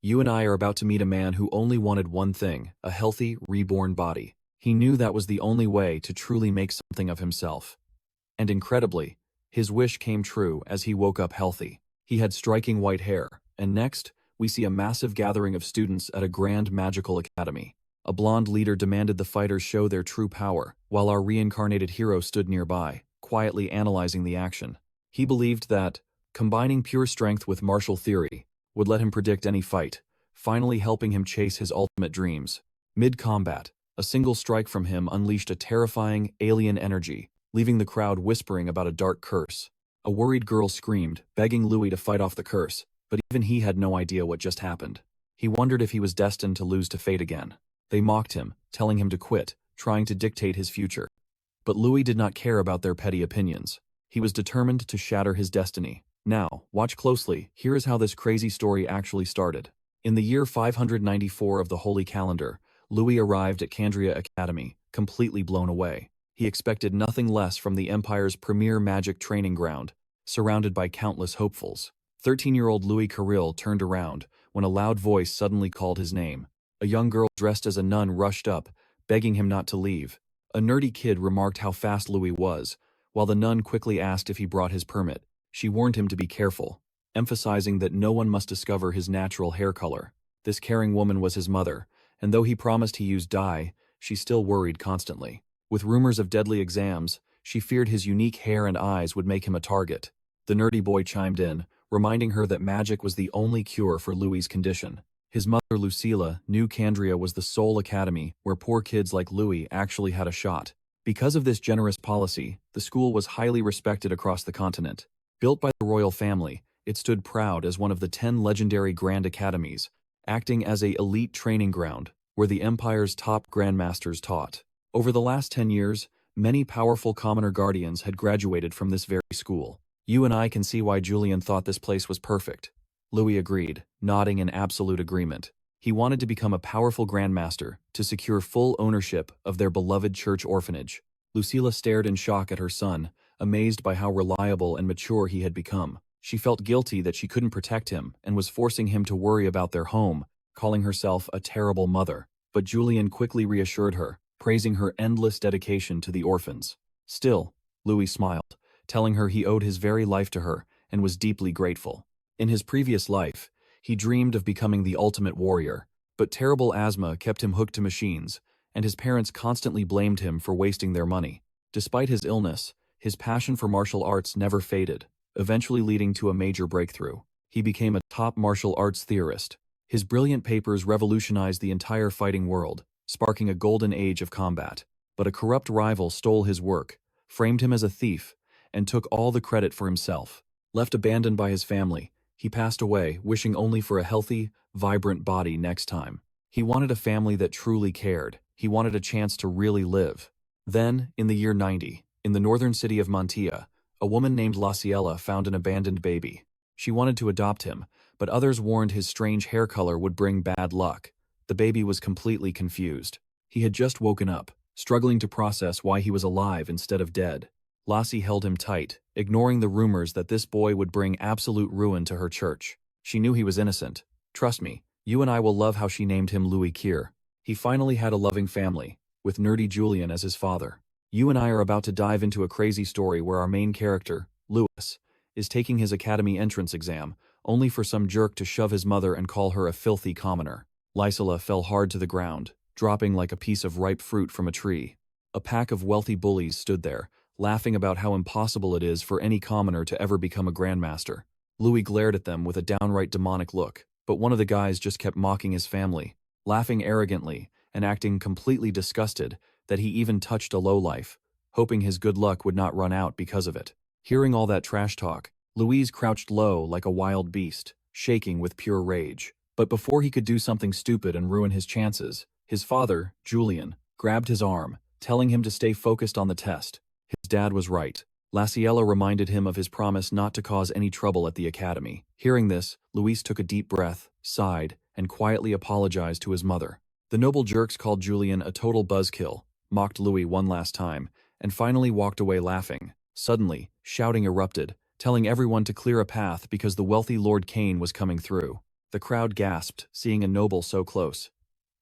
You and I are about to meet a man who only wanted one thing, a healthy, reborn body. He knew that was the only way to truly make something of himself. And incredibly, his wish came true as he woke up healthy. He had striking white hair, and next, we see a massive gathering of students at a grand magical academy. A blonde leader demanded the fighters show their true power, while our reincarnated hero stood nearby, quietly analyzing the action. He believed that, combining pure strength with martial theory, would let him predict any fight, finally helping him chase his ultimate dreams. Mid-combat, a single strike from him unleashed a terrifying, alien energy, leaving the crowd whispering about a dark curse. A worried girl screamed, begging Louis to fight off the curse, but even he had no idea what just happened. He wondered if he was destined to lose to fate again. They mocked him, telling him to quit, trying to dictate his future. But Louis did not care about their petty opinions. He was determined to shatter his destiny. Now, watch closely, here is how this crazy story actually started. In the year 594 of the Holy Calendar, Louis arrived at Candria Academy, completely blown away. He expected nothing less from the Empire's premier magic training ground, surrounded by countless hopefuls. 13-year-old Louis Carril turned around when a loud voice suddenly called his name. A young girl dressed as a nun rushed up, begging him not to leave. A nerdy kid remarked how fast Louis was, while the nun quickly asked if he brought his permit. She warned him to be careful, emphasizing that no one must discover his natural hair color. This caring woman was his mother, and though he promised he used dye, she still worried constantly. With rumors of deadly exams, she feared his unique hair and eyes would make him a target. The nerdy boy chimed in, reminding her that magic was the only cure for Louis's condition. His mother, Lucilla, knew Candria was the sole academy where poor kids like Louis actually had a shot. Because of this generous policy, the school was highly respected across the continent. Built by the royal family, it stood proud as one of the 10 legendary Grand Academies, acting as an elite training ground where the Empire's top grandmasters taught. Over the last 10 years, many powerful commoner guardians had graduated from this very school. You and I can see why Julian thought this place was perfect. Louis agreed, nodding in absolute agreement. He wanted to become a powerful grandmaster to secure full ownership of their beloved church orphanage. Lucilla stared in shock at her son, amazed by how reliable and mature he had become. She felt guilty that she couldn't protect him and was forcing him to worry about their home, calling herself a terrible mother. But Julian quickly reassured her, praising her endless dedication to the orphans. Still, Louis smiled, telling her he owed his very life to her and was deeply grateful. In his previous life, he dreamed of becoming the ultimate warrior, but terrible asthma kept him hooked to machines, and his parents constantly blamed him for wasting their money. Despite his illness, his passion for martial arts never faded, eventually leading to a major breakthrough. He became a top martial arts theorist. His brilliant papers revolutionized the entire fighting world, sparking a golden age of combat. But a corrupt rival stole his work, framed him as a thief, and took all the credit for himself. Left abandoned by his family, he passed away, wishing only for a healthy, vibrant body next time. He wanted a family that truly cared. He wanted a chance to really live. Then, in the year 90, in the northern city of Mantia, a woman named Laciella found an abandoned baby. She wanted to adopt him, but others warned his strange hair color would bring bad luck. The baby was completely confused. He had just woken up, struggling to process why he was alive instead of dead. Lassie held him tight, ignoring the rumors that this boy would bring absolute ruin to her church. She knew he was innocent. Trust me, you and I will love how she named him Louis Kier. He finally had a loving family, with nerdy Julian as his father. You and I are about to dive into a crazy story where our main character, Louis, is taking his academy entrance exam, only for some jerk to shove his mother and call her a filthy commoner. Lysila fell hard to the ground, dropping like a piece of ripe fruit from a tree. A pack of wealthy bullies stood there, laughing about how impossible it is for any commoner to ever become a grandmaster. Louis glared at them with a downright demonic look, but one of the guys just kept mocking his family, laughing arrogantly and acting completely disgusted that he even touched a lowlife, hoping his good luck would not run out because of it. Hearing all that trash talk, Louise crouched low like a wild beast, shaking with pure rage. But before he could do something stupid and ruin his chances, his father, Julian, grabbed his arm, telling him to stay focused on the test. His dad was right. Laciella reminded him of his promise not to cause any trouble at the academy. Hearing this, Luis took a deep breath, sighed, and quietly apologized to his mother. The noble jerks called Julian a total buzzkill, mocked Louis one last time, and finally walked away laughing. Suddenly, shouting erupted, telling everyone to clear a path because the wealthy Lord Kane was coming through. The crowd gasped, seeing a noble so close.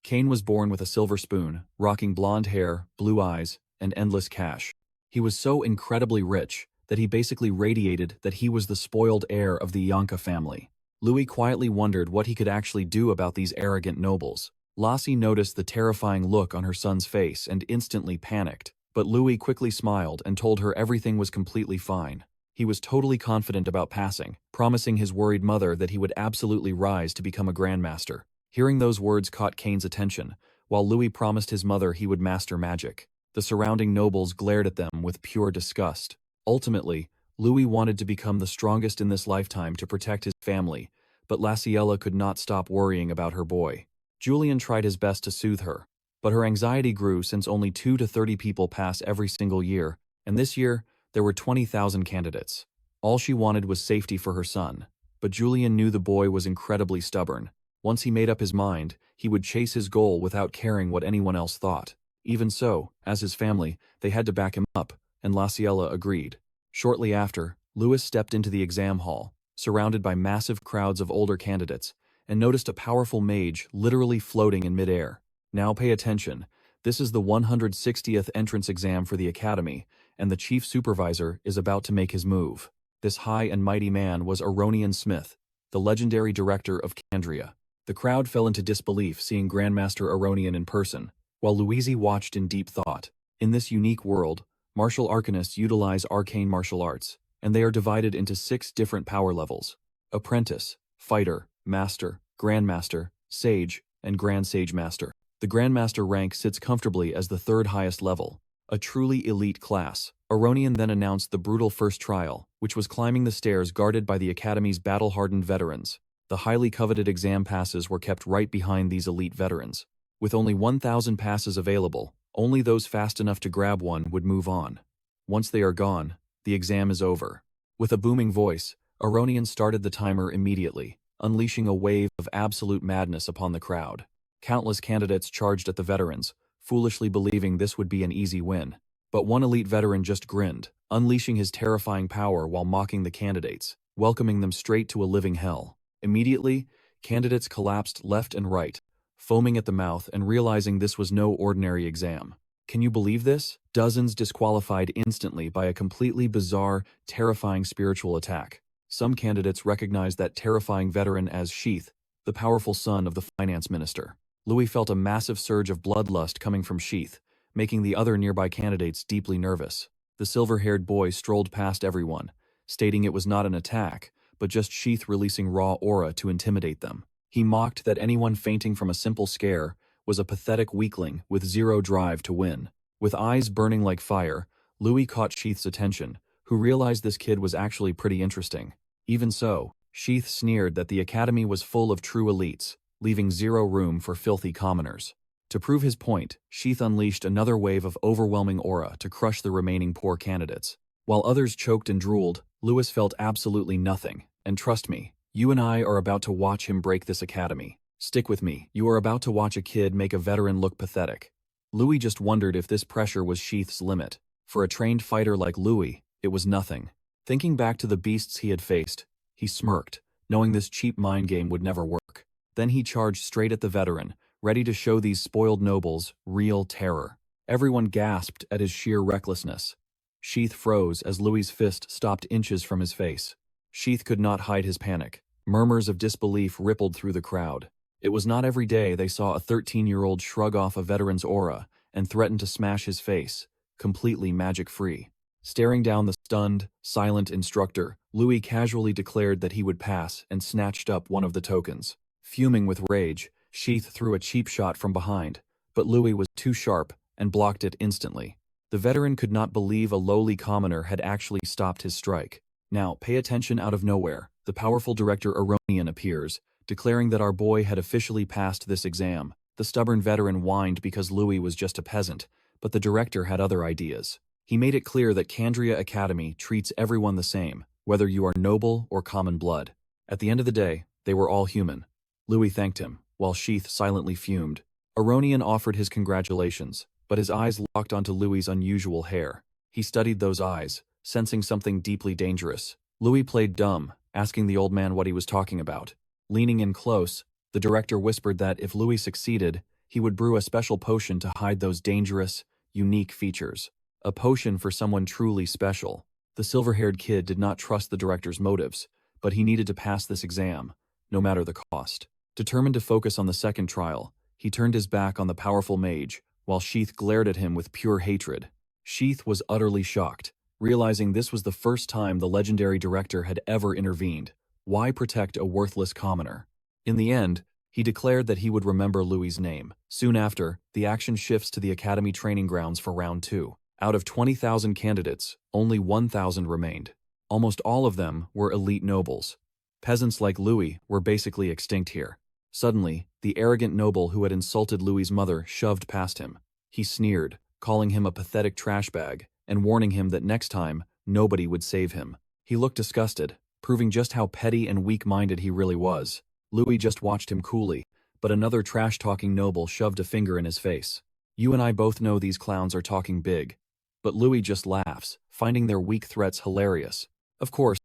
Kane was born with a silver spoon, rocking blonde hair, blue eyes, and endless cash. He was so incredibly rich that he basically radiated that he was the spoiled heir of the Yonka family. Louis quietly wondered what he could actually do about these arrogant nobles. Lassie noticed the terrifying look on her son's face and instantly panicked, but Louis quickly smiled and told her everything was completely fine. He was totally confident about passing, promising his worried mother that he would absolutely rise to become a grandmaster. Hearing those words caught Kane's attention, while Louis promised his mother he would master magic. The surrounding nobles glared at them with pure disgust. Ultimately, Louis wanted to become the strongest in this lifetime to protect his family, but Laciella could not stop worrying about her boy. Julian tried his best to soothe her, but her anxiety grew since only 2 to 30 people pass every single year, and this year, there were 20,000 candidates. All she wanted was safety for her son, but Julian knew the boy was incredibly stubborn. Once he made up his mind, he would chase his goal without caring what anyone else thought. Even so, as his family, they had to back him up, and Laciella agreed. Shortly after, Louis stepped into the exam hall, surrounded by massive crowds of older candidates, and noticed a powerful mage literally floating in midair. Now pay attention, this is the 160th entrance exam for the academy, and the chief supervisor is about to make his move. This high and mighty man was Aronian Smith, the legendary director of Candria. The crowd fell into disbelief seeing Grandmaster Aronian in person, while Louise watched in deep thought. In this unique world, martial arcanists utilize arcane martial arts, and they are divided into 6 different power levels: Apprentice, Fighter, Master, Grandmaster, Sage, and Grand Sage Master. The Grandmaster rank sits comfortably as the 3rd highest level, a truly elite class. Aronian then announced the brutal first trial, which was climbing the stairs guarded by the Academy's battle-hardened veterans. The highly coveted exam passes were kept right behind these elite veterans. With only 1,000 passes available, only those fast enough to grab one would move on. Once they are gone, the exam is over. With a booming voice, Aronian started the timer immediately, unleashing a wave of absolute madness upon the crowd. Countless candidates charged at the veterans, foolishly believing this would be an easy win. But one elite veteran just grinned, unleashing his terrifying power while mocking the candidates, welcoming them straight to a living hell. Immediately, candidates collapsed left and right, foaming at the mouth and realizing this was no ordinary exam. Can you believe this? Dozens disqualified instantly by a completely bizarre, terrifying spiritual attack. Some candidates recognized that terrifying veteran as Sheath, the powerful son of the finance minister. Louis felt a massive surge of bloodlust coming from Sheath, making the other nearby candidates deeply nervous. The silver-haired boy strolled past everyone, stating it was not an attack, but just Sheath releasing raw aura to intimidate them. He mocked that anyone fainting from a simple scare was a pathetic weakling with zero drive to win. With eyes burning like fire, Louis caught Sheath's attention, who realized this kid was actually pretty interesting. Even so, Sheath sneered that the academy was full of true elites, leaving zero room for filthy commoners. To prove his point, Sheath unleashed another wave of overwhelming aura to crush the remaining poor candidates. While others choked and drooled, Louis felt absolutely nothing. And trust me, you and I are about to watch him break this academy. Stick with me, you are about to watch a kid make a veteran look pathetic. Louis just wondered if this pressure was Sheath's limit. For a trained fighter like Louis, it was nothing. Thinking back to the beasts he had faced, he smirked, knowing this cheap mind game would never work. Then he charged straight at the veteran, ready to show these spoiled nobles real terror. Everyone gasped at his sheer recklessness. Sheath froze as Louis's fist stopped inches from his face. Sheath could not hide his panic. Murmurs of disbelief rippled through the crowd. It was not every day they saw a 13-year-old shrug off a veteran's aura and threaten to smash his face, completely magic-free. Staring down the stunned, silent instructor, Louis casually declared that he would pass and snatched up one of the tokens. Fuming with rage, Sheath threw a cheap shot from behind, but Louis was too sharp and blocked it instantly. The veteran could not believe a lowly commoner had actually stopped his strike. Now, pay attention. Out of nowhere, the powerful director Aronian appears, declaring that our boy had officially passed this exam. The stubborn veteran whined because Louis was just a peasant, but the director had other ideas. He made it clear that Candria Academy treats everyone the same, whether you are noble or common blood. At the end of the day, they were all human. Louis thanked him, while Sheath silently fumed. Aronian offered his congratulations, but his eyes locked onto Louis's unusual hair. He studied those eyes, sensing something deeply dangerous. Louis played dumb, asking the old man what he was talking about. Leaning in close, the director whispered that if Louis succeeded, he would brew a special potion to hide those dangerous, unique features. A potion for someone truly special. The silver-haired kid did not trust the director's motives, but he needed to pass this exam, no matter the cost. Determined to focus on the second trial, he turned his back on the powerful mage, while Sheath glared at him with pure hatred. Sheath was utterly shocked, realizing this was the first time the legendary director had ever intervened. Why protect a worthless commoner? In the end, he declared that he would remember Louis's name. Soon after, the action shifts to the Academy training grounds for round 2. Out of 20,000 candidates, only 1,000 remained. Almost all of them were elite nobles. Peasants like Louis were basically extinct here. Suddenly, the arrogant noble who had insulted Louis's mother shoved past him. He sneered, calling him a pathetic trash bag, and warning him that next time, nobody would save him. He looked disgusted, proving just how petty and weak-minded he really was. Louis just watched him coolly, but another trash-talking noble shoved a finger in his face. You and I both know these clowns are talking big. But Louis just laughs, finding their weak threats hilarious. Of course,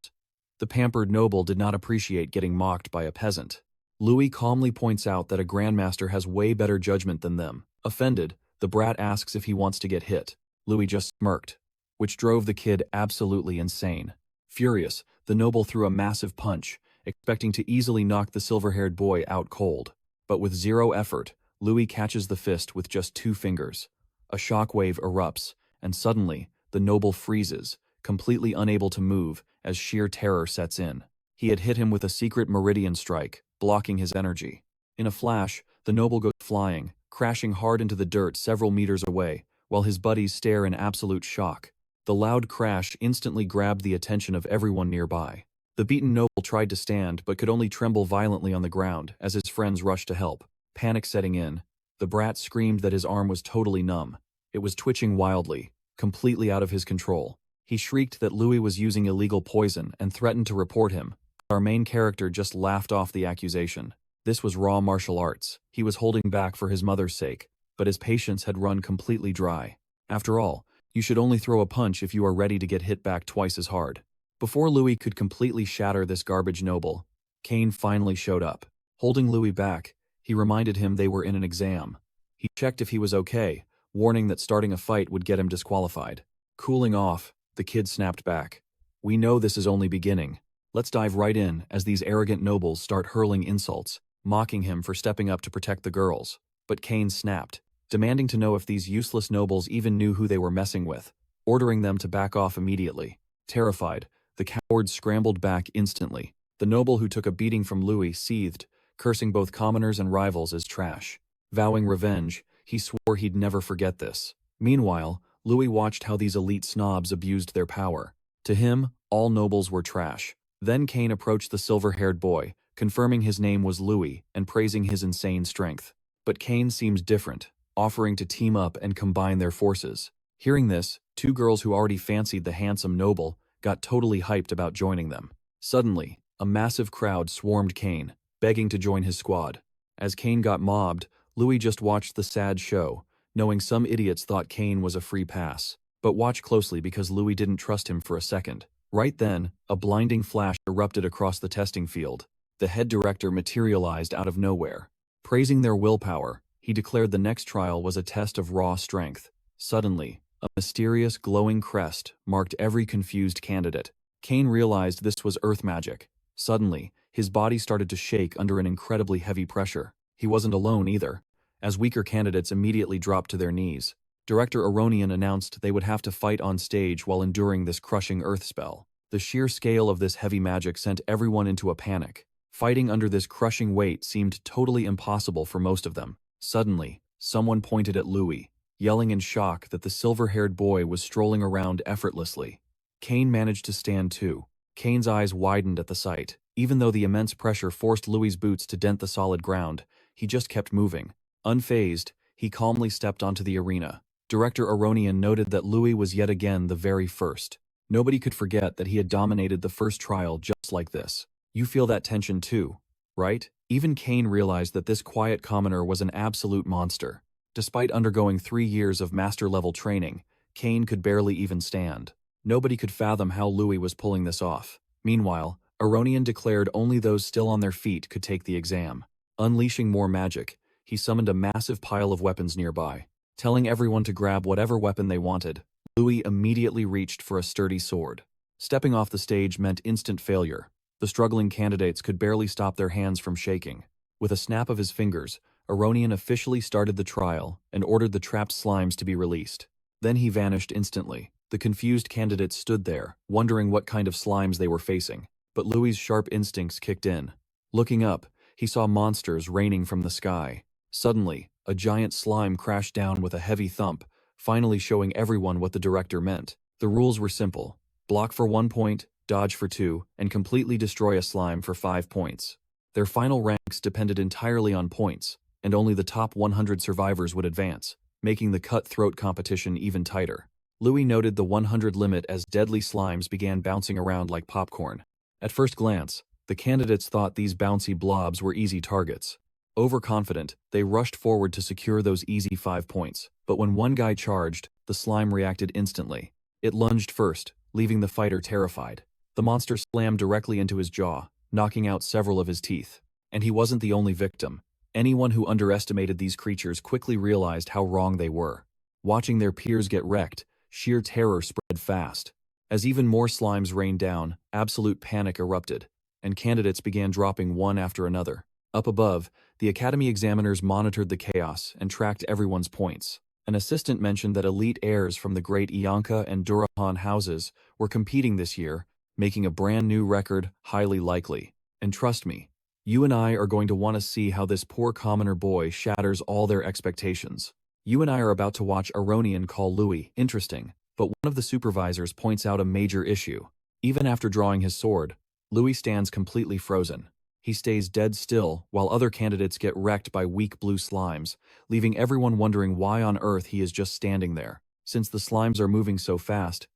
the pampered noble did not appreciate getting mocked by a peasant. Louis calmly points out that a grandmaster has way better judgment than them. Offended, the brat asks if he wants to get hit. Louis just smirked, which drove the kid absolutely insane. Furious, the noble threw a massive punch, expecting to easily knock the silver-haired boy out cold. But with zero effort, Louis catches the fist with just 2 fingers. A shockwave erupts, and suddenly, the noble freezes, completely unable to move as sheer terror sets in. He had hit him with a secret meridian strike, blocking his energy. In a flash, the noble goes flying, crashing hard into the dirt several meters away, while his buddies stare in absolute shock. The loud crash instantly grabbed the attention of everyone nearby. The beaten noble tried to stand but could only tremble violently on the ground as his friends rushed to help. Panic setting in, the brat screamed that his arm was totally numb. It was twitching wildly, completely out of his control. He shrieked that Louis was using illegal poison and threatened to report him. Our main character just laughed off the accusation. This was raw martial arts. He was holding back for his mother's sake, but his patience had run completely dry. After all, you should only throw a punch if you are ready to get hit back twice as hard. Before Louis could completely shatter this garbage noble, Kane finally showed up. Holding Louis back, he reminded him they were in an exam. He checked if he was okay, warning that starting a fight would get him disqualified. Cooling off, the kid snapped back. We know this is only beginning. Let's dive right in as these arrogant nobles start hurling insults, mocking him for stepping up to protect the girls. But Kane snapped, demanding to know if these useless nobles even knew who they were messing with, ordering them to back off immediately. Terrified, the cowards scrambled back instantly. The noble who took a beating from Louis seethed, cursing both commoners and rivals as trash. Vowing revenge, he swore he'd never forget this. Meanwhile, Louis watched how these elite snobs abused their power. To him, all nobles were trash. Then Kane approached the silver-haired boy, confirming his name was Louis and praising his insane strength. But Kane seemed different, offering to team up and combine their forces. Hearing this, 2 girls who already fancied the handsome noble got totally hyped about joining them. Suddenly, a massive crowd swarmed Kane, begging to join his squad. As Kane got mobbed, Louis just watched the sad show, knowing some idiots thought Kane was a free pass. But watch closely because Louis didn't trust him for a second. Right then, a blinding flash erupted across the testing field. The head director materialized out of nowhere. Praising their willpower, he declared the next trial was a test of raw strength. Suddenly, a mysterious glowing crest marked every confused candidate. Kane realized this was earth magic. Suddenly, his body started to shake under an incredibly heavy pressure. He wasn't alone either, as weaker candidates immediately dropped to their knees. Director Aronian announced they would have to fight on stage while enduring this crushing earth spell. The sheer scale of this heavy magic sent everyone into a panic. Fighting under this crushing weight seemed totally impossible for most of them. Suddenly, someone pointed at Louis, yelling in shock that the silver-haired boy was strolling around effortlessly. Kane managed to stand too. Kane's eyes widened at the sight. Even though the immense pressure forced Louis's boots to dent the solid ground, he just kept moving. Unfazed, he calmly stepped onto the arena. Director Aronian noted that Louis was yet again the very first. Nobody could forget that he had dominated the first trial just like this. You feel that tension too, right? Even Kane realized that this quiet commoner was an absolute monster. Despite undergoing 3 years of master-level training, Kane could barely even stand. Nobody could fathom how Louis was pulling this off. Meanwhile, Aronian declared only those still on their feet could take the exam. Unleashing more magic, he summoned a massive pile of weapons nearby. Telling everyone to grab whatever weapon they wanted, Louis immediately reached for a sturdy sword. Stepping off the stage meant instant failure. The struggling candidates could barely stop their hands from shaking. With a snap of his fingers, Aronian officially started the trial and ordered the trapped slimes to be released. Then he vanished instantly. The confused candidates stood there, wondering what kind of slimes they were facing. But Louis's sharp instincts kicked in. Looking up, he saw monsters raining from the sky. Suddenly, a giant slime crashed down with a heavy thump, finally showing everyone what the director meant. The rules were simple: block for 1 point, dodge for 2, and completely destroy a slime for 5 points. Their final ranks depended entirely on points, and only the top 100 survivors would advance, making the cutthroat competition even tighter. Louis noted the 100 limit as deadly slimes began bouncing around like popcorn. At first glance, the candidates thought these bouncy blobs were easy targets. Overconfident, they rushed forward to secure those easy 5 points. But when one guy charged, the slime reacted instantly. It lunged first, leaving the fighter terrified. The monster slammed directly into his jaw, knocking out several of his teeth. And he wasn't the only victim. Anyone who underestimated these creatures quickly realized how wrong they were. Watching their peers get wrecked, sheer terror spread fast. As even more slimes rained down, absolute panic erupted, and candidates began dropping one after another. Up above, the Academy examiners monitored the chaos and tracked everyone's points. An assistant mentioned that elite heirs from the great Ianka and Durahan houses were competing this year, making a brand new record highly likely. And trust me, you and I are going to want to see how this poor commoner boy shatters all their expectations. You and I are about to watch Aronian call Louis interesting, but one of the supervisors points out a major issue. Even after drawing his sword, Louis stands completely frozen. He stays dead still while other candidates get wrecked by weak blue slimes, leaving everyone wondering why on earth he is just standing there. Since the slimes are moving so fast,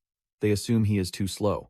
they assume he is too slow.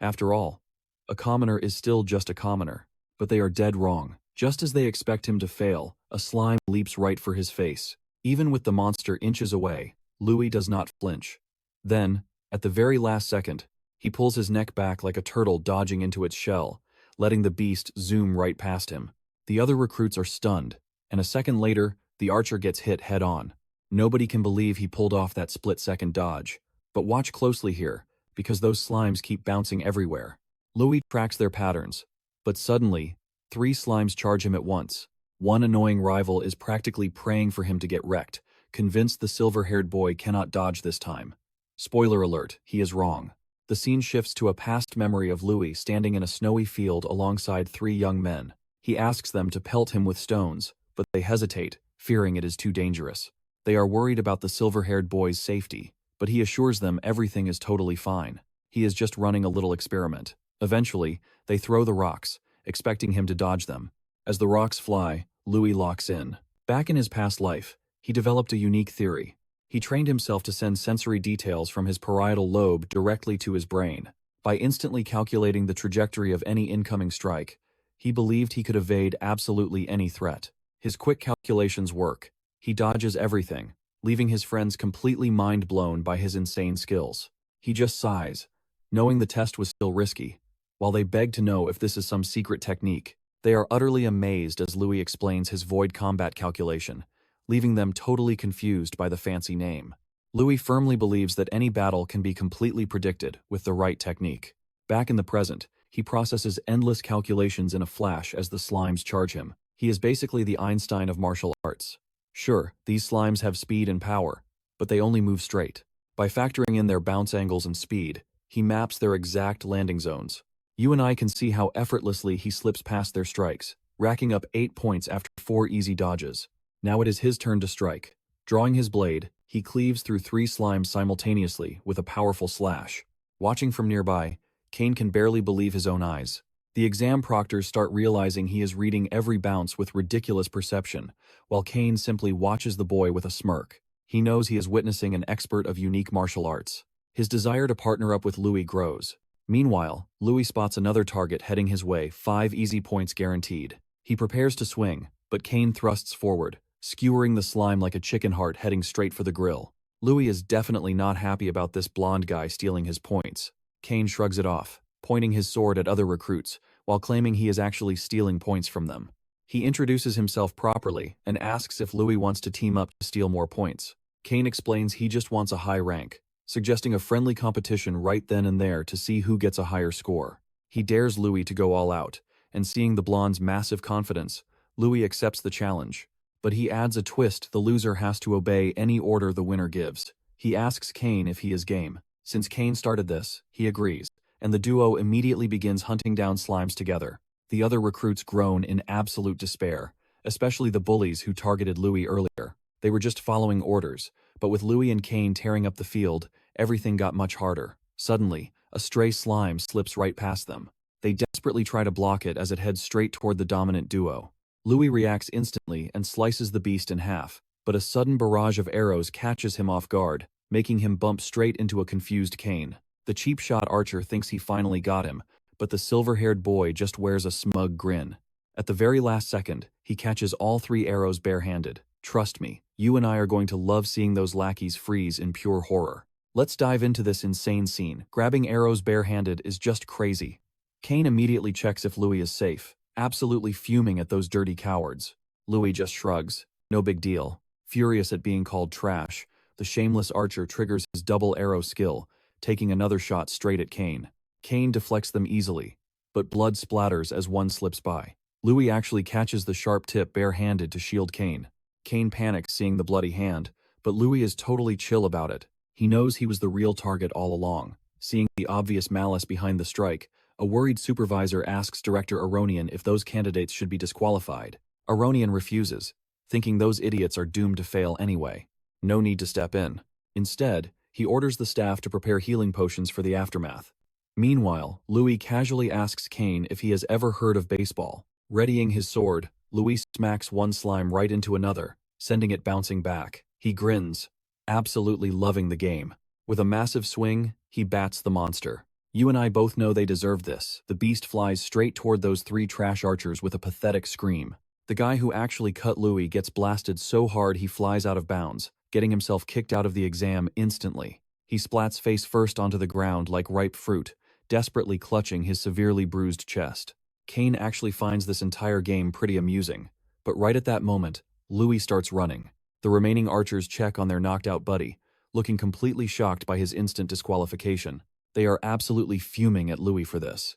After all, a commoner is still just a commoner, but they are dead wrong. Just as they expect him to fail, a slime leaps right for his face. Even with the monster inches away, Louis does not flinch. Then, at the very last second, he pulls his neck back like a turtle dodging into its shell, letting the beast zoom right past him. The other recruits are stunned, and a second later, the archer gets hit head-on. Nobody can believe he pulled off that split-second dodge. But watch closely here, because those slimes keep bouncing everywhere. Louis tracks their patterns, but suddenly, 3 slimes charge him at once. One annoying rival is practically praying for him to get wrecked, convinced the silver-haired boy cannot dodge this time. Spoiler alert, he is wrong. The scene shifts to a past memory of Louis standing in a snowy field alongside 3 young men. He asks them to pelt him with stones, but they hesitate, fearing it is too dangerous. They are worried about the silver-haired boy's safety, but he assures them everything is totally fine. He is just running a little experiment. Eventually, they throw the rocks, expecting him to dodge them. As the rocks fly, Louis locks in. Back in his past life, he developed a unique theory. He trained himself to send sensory details from his parietal lobe directly to his brain. By instantly calculating the trajectory of any incoming strike, he believed he could evade absolutely any threat. His quick calculations work. He dodges everything, leaving his friends completely mind-blown by his insane skills. He just sighs, knowing the test was still risky. While they beg to know if this is some secret technique, they are utterly amazed as Louis explains his void combat calculation, leaving them totally confused by the fancy name. Louis firmly believes that any battle can be completely predicted with the right technique. Back in the present, he processes endless calculations in a flash as the slimes charge him. He is basically the Einstein of martial arts. Sure, these slimes have speed and power, but they only move straight. By factoring in their bounce angles and speed, he maps their exact landing zones. You and I can see how effortlessly he slips past their strikes, racking up 8 points after 4 easy dodges. Now it is his turn to strike. Drawing his blade, he cleaves through 3 slimes simultaneously with a powerful slash. Watching from nearby, Kane can barely believe his own eyes. The exam proctors start realizing he is reading every bounce with ridiculous perception, while Kane simply watches the boy with a smirk. He knows he is witnessing an expert of unique martial arts. His desire to partner up with Louis grows. Meanwhile, Louis spots another target heading his way, 5 easy points guaranteed. He prepares to swing, but Kane thrusts forward, skewering the slime like a chicken heart heading straight for the grill. Louis is definitely not happy about this blonde guy stealing his points. Kane shrugs it off. pointing his sword at other recruits, while claiming he is actually stealing points from them. He introduces himself properly and asks if Louis wants to team up to steal more points. Kane explains he just wants a high rank, suggesting a friendly competition right then and there to see who gets a higher score. He dares Louis to go all out, and seeing the blonde's massive confidence, Louis accepts the challenge. But he adds a twist: the loser has to obey any order the winner gives. He asks Kane if he is game. Since Kane started this, he agrees, and the duo immediately begins hunting down slimes together. The other recruits groan in absolute despair, especially the bullies who targeted Louis earlier. They were just following orders, but with Louis and Kane tearing up the field, everything got much harder. Suddenly, a stray slime slips right past them. They desperately try to block it as it heads straight toward the dominant duo. Louis reacts instantly and slices the beast in half, but a sudden barrage of arrows catches him off guard, making him bump straight into a confused Kane. The cheap shot archer thinks he finally got him, but the silver-haired boy just wears a smug grin. At the very last second, he catches all 3 arrows barehanded. Trust me, you and I are going to love seeing those lackeys freeze in pure horror. Let's dive into this insane scene. Grabbing arrows barehanded is just crazy. Kane immediately checks if Louis is safe, absolutely fuming at those dirty cowards. Louis just shrugs. No big deal. Furious at being called trash, the shameless archer triggers his double arrow skill, taking another shot straight at Kane. Kane deflects them easily, but blood splatters as one slips by. Louis actually catches the sharp tip barehanded to shield Kane. Kane panics seeing the bloody hand, but Louis is totally chill about it. He knows he was the real target all along. Seeing the obvious malice behind the strike, a worried supervisor asks Director Aronian if those candidates should be disqualified. Aronian refuses, thinking those idiots are doomed to fail anyway. No need to step in. Instead, he orders the staff to prepare healing potions for the aftermath. Meanwhile, Louis casually asks Kane if he has ever heard of baseball. Readying his sword, Louis smacks one slime right into another, sending it bouncing back. He grins, absolutely loving the game. With a massive swing, he bats the monster. You and I both know they deserve this. The beast flies straight toward those 3 trash archers with a pathetic scream. The guy who actually cut Louis gets blasted so hard he flies out of bounds, getting himself kicked out of the exam instantly. He splats face first onto the ground like ripe fruit, desperately clutching his severely bruised chest. Kane actually finds this entire game pretty amusing, but right at that moment, Louis starts running. The remaining archers check on their knocked-out buddy, looking completely shocked by his instant disqualification. They are absolutely fuming at Louis for this.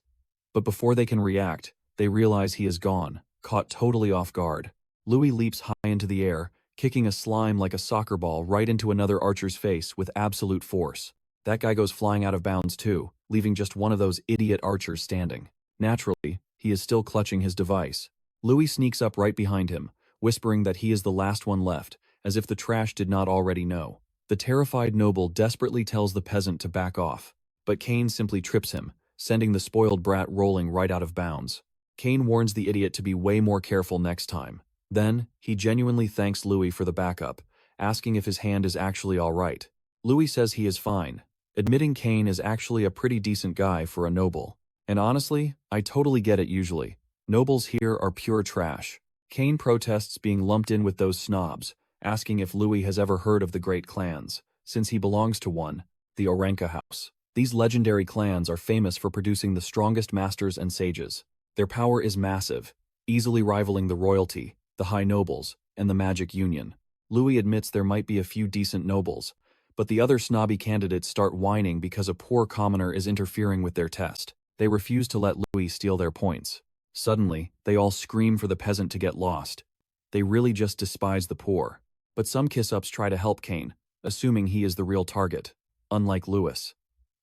But before they can react, they realize he is gone, caught totally off guard. Louis leaps high into the air, kicking a slime like a soccer ball right into another archer's face with absolute force. That guy goes flying out of bounds too, leaving just one of those idiot archers standing. Naturally, he is still clutching his device. Louis sneaks up right behind him, whispering that he is the last one left, as if the trash did not already know. The terrified noble desperately tells the peasant to back off, but Kane simply trips him, sending the spoiled brat rolling right out of bounds. Kane warns the idiot to be way more careful next time. Then, he genuinely thanks Louis for the backup, asking if his hand is actually all right. Louis says he is fine, admitting Kane is actually a pretty decent guy for a noble. And honestly, I totally get it usually. Nobles here are pure trash. Kane protests being lumped in with those snobs, asking if Louis has ever heard of the great clans, since he belongs to one, the Orenka house. These legendary clans are famous for producing the strongest masters and sages. Their power is massive, easily rivaling the royalty, the high nobles, and the magic union. Louis admits there might be a few decent nobles, but the other snobby candidates start whining because a poor commoner is interfering with their test. They refuse to let Louis steal their points. Suddenly, they all scream for the peasant to get lost. They really just despise the poor. But some kiss-ups try to help Kane, assuming he is the real target, unlike Louis.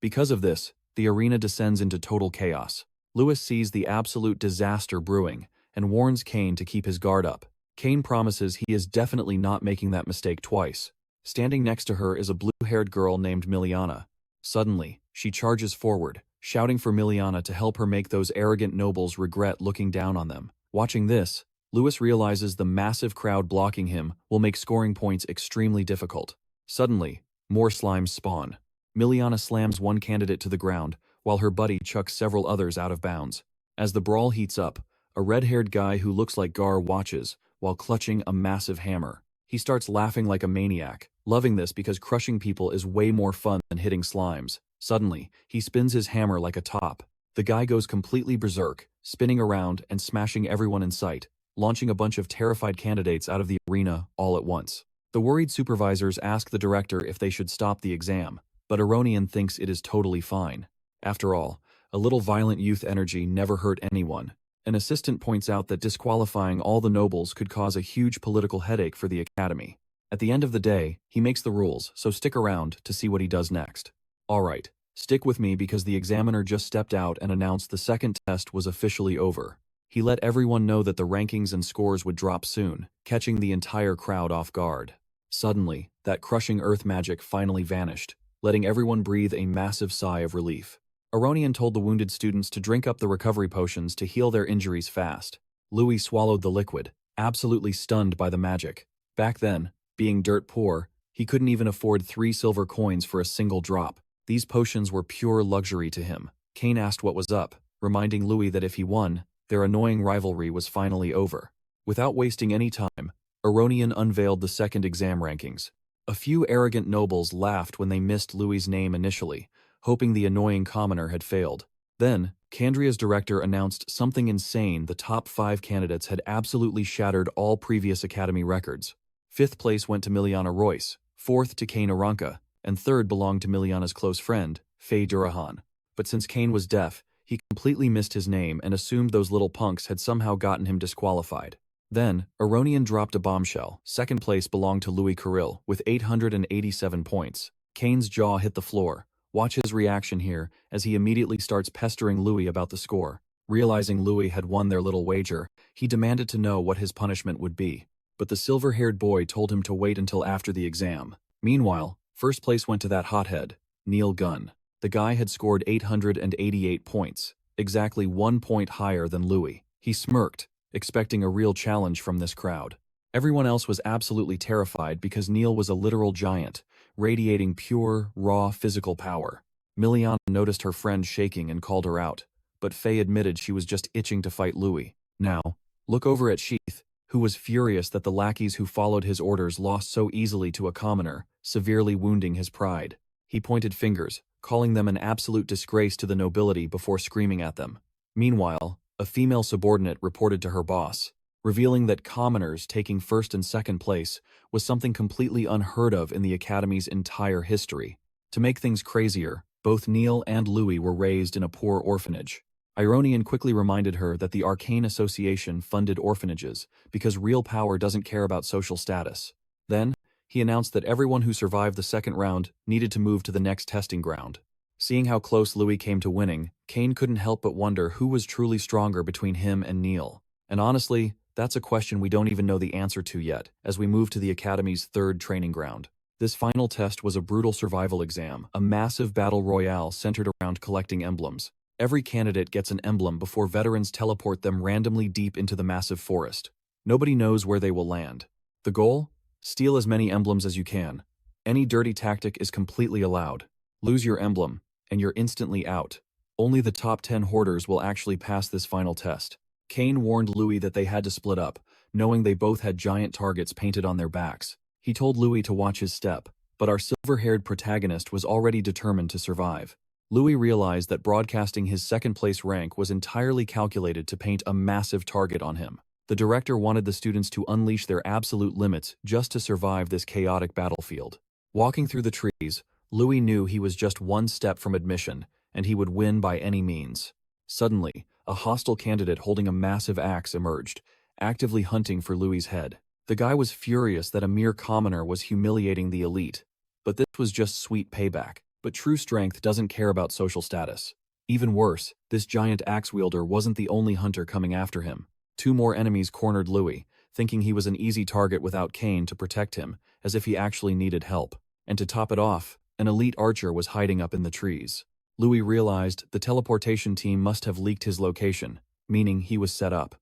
Because of this, the arena descends into total chaos. Louis sees the absolute disaster brewing and warns Kane to keep his guard up. Kane promises he is definitely not making that mistake twice. Standing next to her is a blue-haired girl named Miliana. Suddenly, she charges forward, shouting for Miliana to help her make those arrogant nobles regret looking down on them. Watching this, Louis realizes the massive crowd blocking him will make scoring points extremely difficult. Suddenly, more slimes spawn. Miliana slams one candidate to the ground, while her buddy chucks several others out of bounds. As the brawl heats up, a red-haired guy who looks like Gar watches, while clutching a massive hammer. He starts laughing like a maniac, loving this because crushing people is way more fun than hitting slimes. Suddenly, he spins his hammer like a top. The guy goes completely berserk, spinning around and smashing everyone in sight, launching a bunch of terrified candidates out of the arena all at once. The worried supervisors ask the director if they should stop the exam, but Aronian thinks it is totally fine. After all, a little violent youth energy never hurt anyone. An assistant points out that disqualifying all the nobles could cause a huge political headache for the academy. At the end of the day, he makes the rules, so stick around to see what he does next. Alright, stick with me because the examiner just stepped out and announced the second test was officially over. He let everyone know that the rankings and scores would drop soon, catching the entire crowd off guard. Suddenly, that crushing earth magic finally vanished, letting everyone breathe a massive sigh of relief. Aronian told the wounded students to drink up the recovery potions to heal their injuries fast. Louis swallowed the liquid, absolutely stunned by the magic. Back then, being dirt poor, he couldn't even afford 3 silver coins for a single drop. These potions were pure luxury to him. Kane asked what was up, reminding Louis that if he won, their annoying rivalry was finally over. Without wasting any time, Aronian unveiled the second exam rankings. A few arrogant nobles laughed when they missed Louis's name initially, hoping the annoying commoner had failed. Then, Candria's director announced something insane: the top 5 candidates had absolutely shattered all previous academy records. 5th place went to Miliana Royce, 4th to Kane Aranka, and 3rd belonged to Miliana's close friend, Faye Durahan. But since Kane was deaf, he completely missed his name and assumed those little punks had somehow gotten him disqualified. Then, Aronian dropped a bombshell. 2nd place belonged to Louis Kirill, with 887 points. Kane's jaw hit the floor. Watch his reaction here, as he immediately starts pestering Louis about the score. Realizing Louis had won their little wager, he demanded to know what his punishment would be. But the silver-haired boy told him to wait until after the exam. Meanwhile, 1st place went to that hothead, Neil Gunn. The guy had scored 888 points, exactly 1 point higher than Louis. He smirked, expecting a real challenge from this crowd. Everyone else was absolutely terrified because Neil was a literal giant, radiating pure, raw physical power. Miliana noticed her friend shaking and called her out, but Faye admitted she was just itching to fight Louis. Now, look over at Sheath, who was furious that the lackeys who followed his orders lost so easily to a commoner, severely wounding his pride. He pointed fingers, calling them an absolute disgrace to the nobility before screaming at them. Meanwhile, a female subordinate reported to her boss, revealing that commoners taking 1st and 2nd place was something completely unheard of in the Academy's entire history. To make things crazier, both Neil and Louis were raised in a poor orphanage. Ironian quickly reminded her that the Arcane Association funded orphanages because real power doesn't care about social status. Then, he announced that everyone who survived the 2nd round needed to move to the next testing ground. Seeing how close Louis came to winning, Kane couldn't help but wonder who was truly stronger between him and Neil. And honestly, that's a question we don't even know the answer to yet, as we move to the Academy's 3rd training ground. This final test was a brutal survival exam, a massive battle royale centered around collecting emblems. Every candidate gets an emblem before veterans teleport them randomly deep into the massive forest. Nobody knows where they will land. The goal? Steal as many emblems as you can. Any dirty tactic is completely allowed. Lose your emblem, and you're instantly out. Only the top 10 hoarders will actually pass this final test. Kane warned Louis that they had to split up, knowing they both had giant targets painted on their backs. He told Louis to watch his step, but our silver-haired protagonist was already determined to survive. Louis realized that broadcasting his 2nd place rank was entirely calculated to paint a massive target on him. The director wanted the students to unleash their absolute limits just to survive this chaotic battlefield. Walking through the trees, Louis knew he was just 1 step from admission, and he would win by any means. Suddenly, a hostile candidate holding a massive axe emerged, actively hunting for Louis's head. The guy was furious that a mere commoner was humiliating the elite. But this was just sweet payback. But true strength doesn't care about social status. Even worse, this giant axe wielder wasn't the only hunter coming after him. 2 more enemies cornered Louis, thinking he was an easy target without Kane to protect him, as if he actually needed help. And to top it off, an elite archer was hiding up in the trees. Louis realized the teleportation team must have leaked his location, meaning he was set up.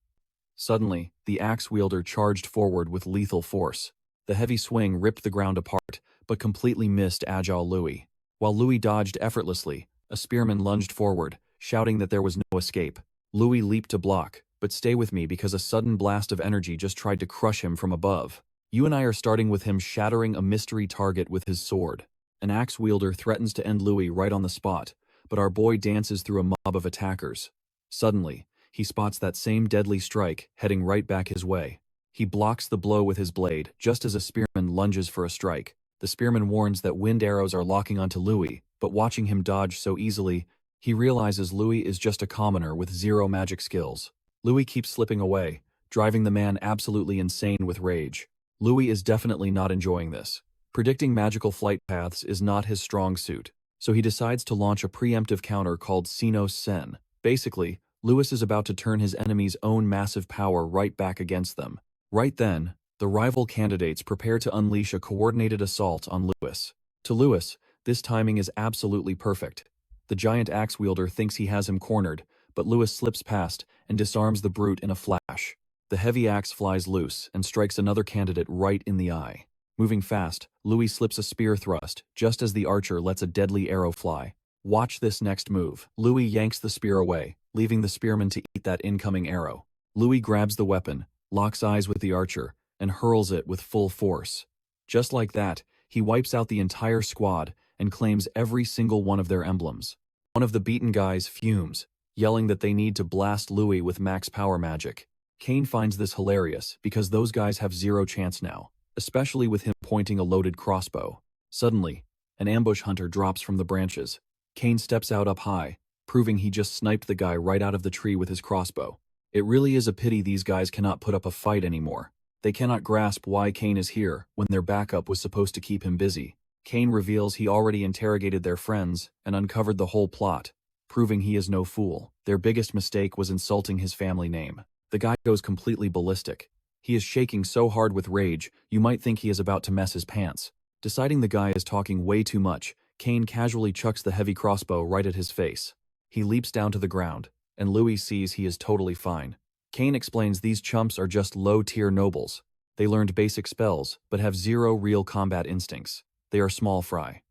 Suddenly, the axe wielder charged forward with lethal force. The heavy swing ripped the ground apart, but completely missed agile Louis. While Louis dodged effortlessly, a spearman lunged forward, shouting that there was no escape. Louis leaped to block, but stay with me because a sudden blast of energy just tried to crush him from above. You and I are starting with him shattering a mystery target with his sword. An axe wielder threatens to end Louis right on the spot, but our boy dances through a mob of attackers. Suddenly, he spots that same deadly strike heading right back his way. He blocks the blow with his blade just as a spearman lunges for a strike. The spearman warns that wind arrows are locking onto Louis, but watching him dodge so easily, he realizes Louis is just a commoner with zero magic skills. Louis keeps slipping away, driving the man absolutely insane with rage. Louis is definitely not enjoying this. Predicting magical flight paths is not his strong suit, so he decides to launch a preemptive counter called Sinos Sen. Basically, Louis is about to turn his enemy's own massive power right back against them. Right then, the rival candidates prepare to unleash a coordinated assault on Louis. To Louis, this timing is absolutely perfect. The giant axe wielder thinks he has him cornered, but Louis slips past and disarms the brute in a flash. The heavy axe flies loose and strikes another candidate right in the eye. Moving fast, Louis slips a spear thrust just as the archer lets a deadly arrow fly. Watch this next move. Louis yanks the spear away, leaving the spearman to eat that incoming arrow. Louis grabs the weapon, locks eyes with the archer, and hurls it with full force. Just like that, he wipes out the entire squad and claims every single one of their emblems. One of the beaten guys fumes, yelling that they need to blast Louis with max power magic. Kane finds this hilarious because those guys have zero chance now, especially with him pointing a loaded crossbow. Suddenly, an ambush hunter drops from the branches. Kane steps out up high, proving he just sniped the guy right out of the tree with his crossbow. It really is a pity these guys cannot put up a fight anymore. They cannot grasp why Kane is here when their backup was supposed to keep him busy. Kane reveals he already interrogated their friends and uncovered the whole plot, proving he is no fool. Their biggest mistake was insulting his family name. The guy goes completely ballistic. He is shaking so hard with rage, you might think he is about to mess his pants. Deciding the guy is talking way too much, Kane casually chucks the heavy crossbow right at his face. He leaps down to the ground, and Louis sees he is totally fine. Kane explains these chumps are just low-tier nobles. They learned basic spells, but have zero real combat instincts. They are small fry.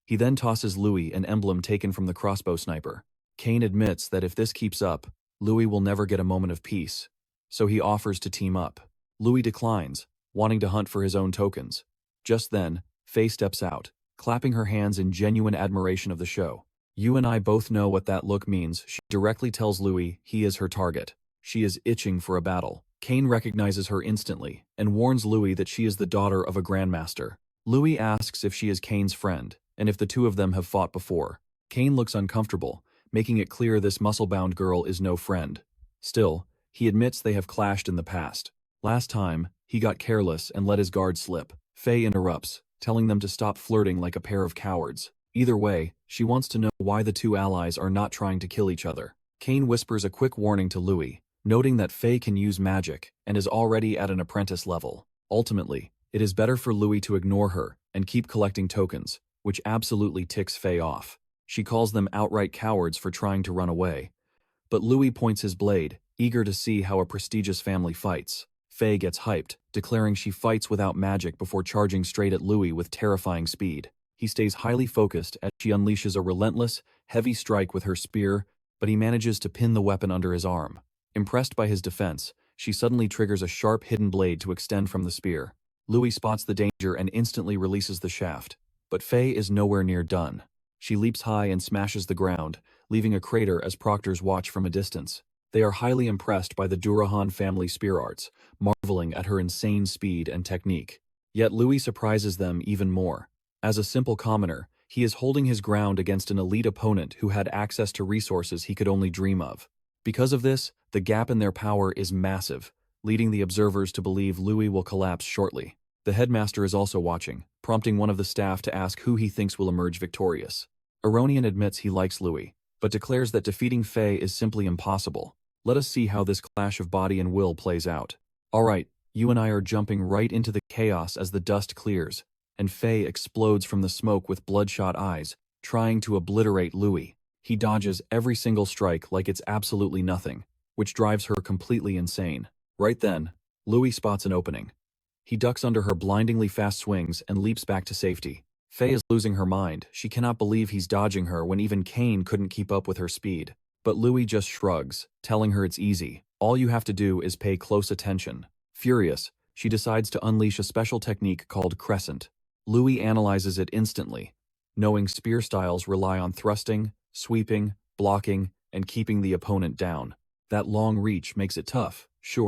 He then tosses Louis an emblem taken from the crossbow sniper. Kane admits that if this keeps up, Louis will never get a moment of peace. So he offers to team up. Louis declines, wanting to hunt for his own tokens. Just then, Faye steps out, clapping her hands in genuine admiration of the show. You and I both know what that look means. She directly tells Louis he is her target. She is itching for a battle. Kane recognizes her instantly and warns Louis that she is the daughter of a grandmaster. Louis asks if she is Kane's friend and if the two of them have fought before. Kane looks uncomfortable, making it clear this muscle-bound girl is no friend. Still, he admits they have clashed in the past. Last time, he got careless and let his guard slip. Faye interrupts, telling them to stop flirting like a pair of cowards. Either way, she wants to know why the two allies are not trying to kill each other. Kane whispers a quick warning to Louis, noting that Faye can use magic and is already at an apprentice level. Ultimately, it is better for Louis to ignore her and keep collecting tokens, which absolutely ticks Faye off. She calls them outright cowards for trying to run away. But Louis points his blade, eager to see how a prestigious family fights. Faye gets hyped, declaring she fights without magic before charging straight at Louis with terrifying speed. He stays highly focused as she unleashes a relentless, heavy strike with her spear, but he manages to pin the weapon under his arm. Impressed by his defense, she suddenly triggers a sharp hidden blade to extend from the spear. Louis spots the danger and instantly releases the shaft. But Faye is nowhere near done. She leaps high and smashes the ground, leaving a crater as proctors watch from a distance. They are highly impressed by the Durahan family spear arts, marveling at her insane speed and technique. Yet Louis surprises them even more. As a simple commoner, he is holding his ground against an elite opponent who had access to resources he could only dream of. Because of this, the gap in their power is massive, leading the observers to believe Louis will collapse shortly. The headmaster is also watching, prompting one of the staff to ask who he thinks will emerge victorious. Aronian admits he likes Louis, but declares that defeating Faye is simply impossible. Let us see how this clash of body and will plays out. Alright, you and I are jumping right into the chaos as the dust clears, and Faye explodes from the smoke with bloodshot eyes, trying to obliterate Louis. He dodges every single strike like it's absolutely nothing, which drives her completely insane. Right then, Louis spots an opening. He ducks under her blindingly fast swings and leaps back to safety. Faye is losing her mind. She cannot believe he's dodging her when even Kane couldn't keep up with her speed. But Louis just shrugs, telling her it's easy. All you have to do is pay close attention. Furious, she decides to unleash a special technique called Crescent. Louis analyzes it instantly, knowing spear styles rely on thrusting, sweeping, blocking, and keeping the opponent down. That long reach makes it tough, sure.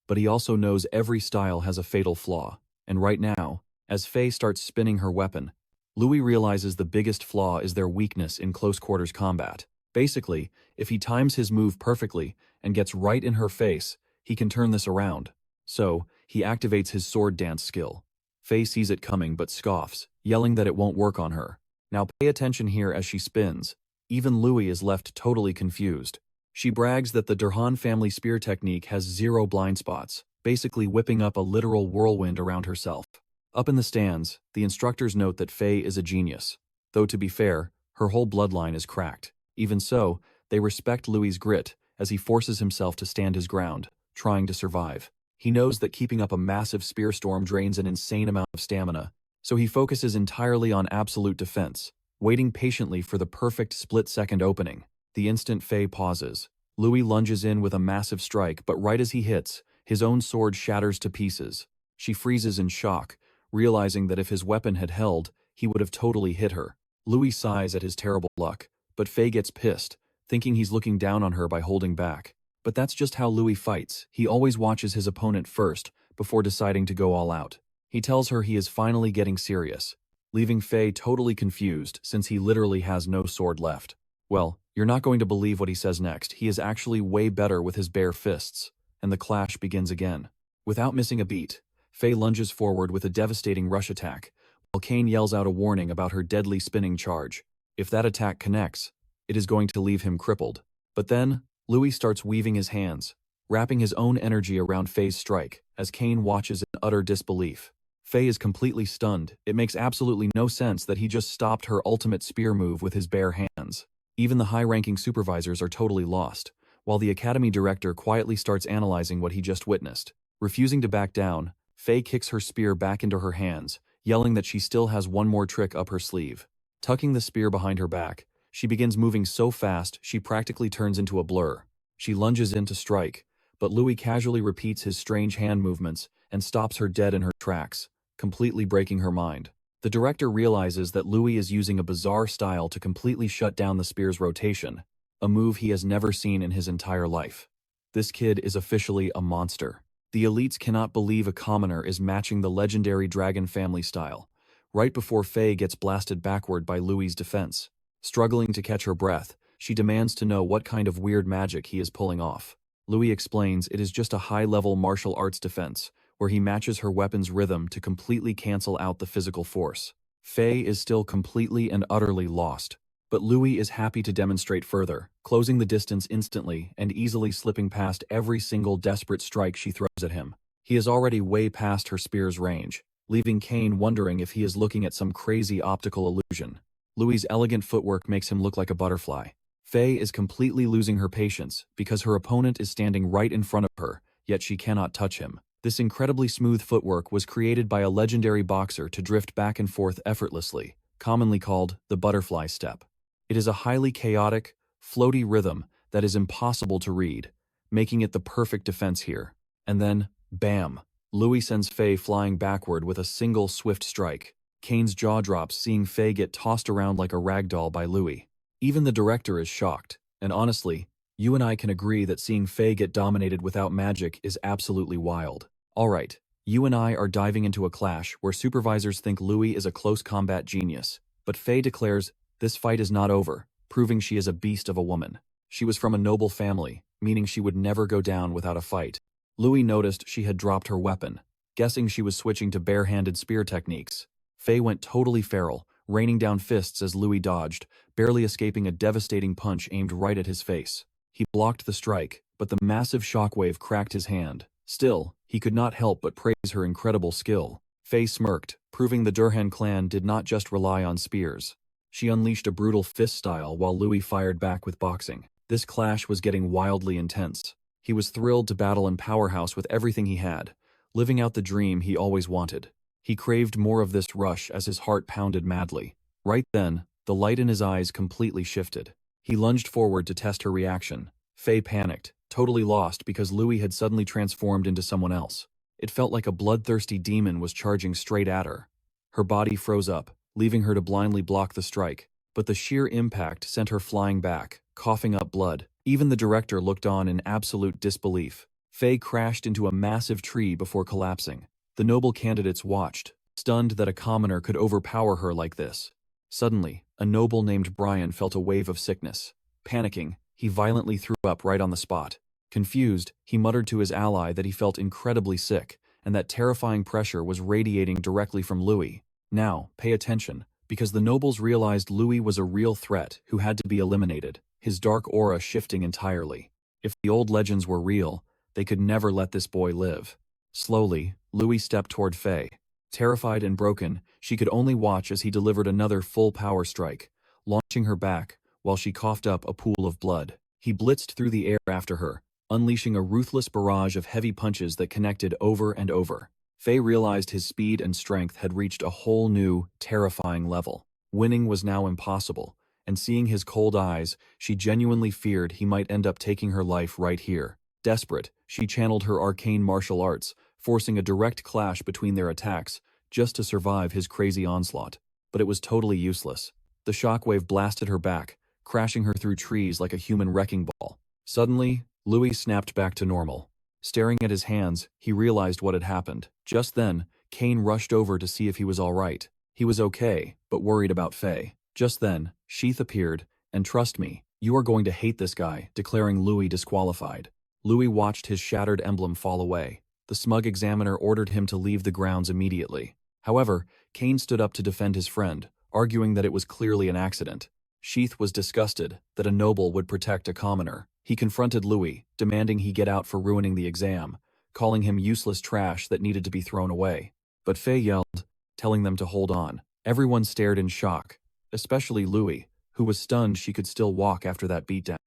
But he also knows every style has a fatal flaw. And right now, as Faye starts spinning her weapon, Louis realizes the biggest flaw is their weakness in close-quarters combat. Basically, if he times his move perfectly and gets right in her face, he can turn this around. So, he activates his sword dance skill. Faye sees it coming but scoffs, yelling that it won't work on her. Now pay attention here as she spins. Even Louis is left totally confused. She brags that the Durhan family spear technique has 0 blind spots, basically whipping up a literal whirlwind around herself. Up in the stands, the instructors note that Faye is a genius. Though to be fair, her whole bloodline is cracked. Even so, they respect Louis' grit as he forces himself to stand his ground, trying to survive. He knows that keeping up a massive spear storm drains an insane amount of stamina, so he focuses entirely on absolute defense, waiting patiently for the perfect split-second opening. The instant Faye pauses, Louis lunges in with a massive strike, but right as he hits, his own sword shatters to pieces. She freezes in shock, realizing that if his weapon had held, he would have totally hit her. Louis sighs at his terrible luck, but Faye gets pissed, thinking he's looking down on her by holding back. But that's just how Louis fights. He always watches his opponent first, before deciding to go all out. He tells her he is finally getting serious, leaving Faye totally confused since he literally has no sword left. Well, you're not going to believe what he says next. He is actually way better with his bare fists, and the clash begins again. Without missing a beat, Faye lunges forward with a devastating rush attack, while Kane yells out a warning about her deadly spinning charge. If that attack connects, it is going to leave him crippled. But then, Louis starts weaving his hands, wrapping his own energy around Faye's strike, as Kane watches in utter disbelief. Faye is completely stunned. It makes absolutely no sense that he just stopped her ultimate spear move with his bare hands. Even the high-ranking supervisors are totally lost, while the academy director quietly starts analyzing what he just witnessed. Refusing to back down, Faye kicks her spear back into her hands, yelling that she still has one more trick up her sleeve. Tucking the spear behind her back, she begins moving so fast she practically turns into a blur. She lunges in to strike, but Louis casually repeats his strange hand movements and stops her dead in her tracks, completely breaking her mind. The director realizes that Louis is using a bizarre style to completely shut down the spear's rotation, a move he has never seen in his entire life. This kid is officially a monster. The elites cannot believe a commoner is matching the legendary dragon family style, right before Faye gets blasted backward by Louis' defense. Struggling to catch her breath, she demands to know what kind of weird magic he is pulling off. Louis explains it is just a high-level martial arts defense, where he matches her weapon's rhythm to completely cancel out the physical force. Faye is still completely and utterly lost, but Louis is happy to demonstrate further, closing the distance instantly and easily slipping past every single desperate strike she throws at him. He is already way past her spear's range, leaving Kane wondering if he is looking at some crazy optical illusion. Louis' elegant footwork makes him look like a butterfly. Faye is completely losing her patience because her opponent is standing right in front of her, yet she cannot touch him. This incredibly smooth footwork was created by a legendary boxer to drift back and forth effortlessly, commonly called the butterfly step. It is a highly chaotic, floaty rhythm that is impossible to read, making it the perfect defense here. And then, bam! Louis sends Faye flying backward with a single swift strike. Kane's jaw drops seeing Faye get tossed around like a ragdoll by Louis. Even the director is shocked, and honestly, you and I can agree that seeing Faye get dominated without magic is absolutely wild. Alright, you and I are diving into a clash where supervisors think Louis is a close combat genius, but Faye declares this fight is not over, proving she is a beast of a woman. She was from a noble family, meaning she would never go down without a fight. Louis noticed she had dropped her weapon, guessing she was switching to bare-handed spear techniques. Faye went totally feral, raining down fists as Louis dodged, barely escaping a devastating punch aimed right at his face. He blocked the strike, but the massive shockwave cracked his hand. Still, he could not help but praise her incredible skill. Faye smirked, proving the Durhan clan did not just rely on spears. She unleashed a brutal fist style while Louis fired back with boxing. This clash was getting wildly intense. He was thrilled to battle in Powerhouse with everything he had, living out the dream he always wanted. He craved more of this rush as his heart pounded madly. Right then, the light in his eyes completely shifted. He lunged forward to test her reaction. Faye panicked, totally lost because Louis had suddenly transformed into someone else. It felt like a bloodthirsty demon was charging straight at her. Her body froze up, leaving her to blindly block the strike. but the sheer impact sent her flying back, coughing up blood. Even the director looked on in absolute disbelief. Faye crashed into a massive tree before collapsing. The noble candidates watched, stunned that a commoner could overpower her like this. Suddenly, a noble named Brian felt a wave of sickness. Panicking, he violently threw up right on the spot. Confused, he muttered to his ally that he felt incredibly sick, and that terrifying pressure was radiating directly from Louis. Now, pay attention, because the nobles realized Louis was a real threat who had to be eliminated, his dark aura shifting entirely. If the old legends were real, they could never let this boy live. Slowly, Louis stepped toward Faye. Terrified and broken, she could only watch as he delivered another full power strike, launching her back while she coughed up a pool of blood. He blitzed through the air after her, unleashing a ruthless barrage of heavy punches that connected over and over. Faye realized his speed and strength had reached a whole new, terrifying level. Winning was now impossible, and seeing his cold eyes, she genuinely feared he might end up taking her life right here. Desperate, she channeled her arcane martial arts, forcing a direct clash between their attacks, just to survive his crazy onslaught. But it was totally useless. The shockwave blasted her back, crashing her through trees like a human wrecking ball. Suddenly, Louis snapped back to normal. Staring at his hands, he realized what had happened. Just then, Kane rushed over to see if he was all right. He was okay, but worried about Faye. Just then, Sheath appeared, and trust me, you are going to hate this guy, declaring Louis disqualified. Louis watched his shattered emblem fall away. The smug examiner ordered him to leave the grounds immediately. However, Kane stood up to defend his friend, arguing that it was clearly an accident. Sheath was disgusted that a noble would protect a commoner. He confronted Louis, demanding he get out for ruining the exam, calling him useless trash that needed to be thrown away. But Faye yelled, telling them to hold on. Everyone stared in shock, especially Louis, who was stunned she could still walk after that beatdown.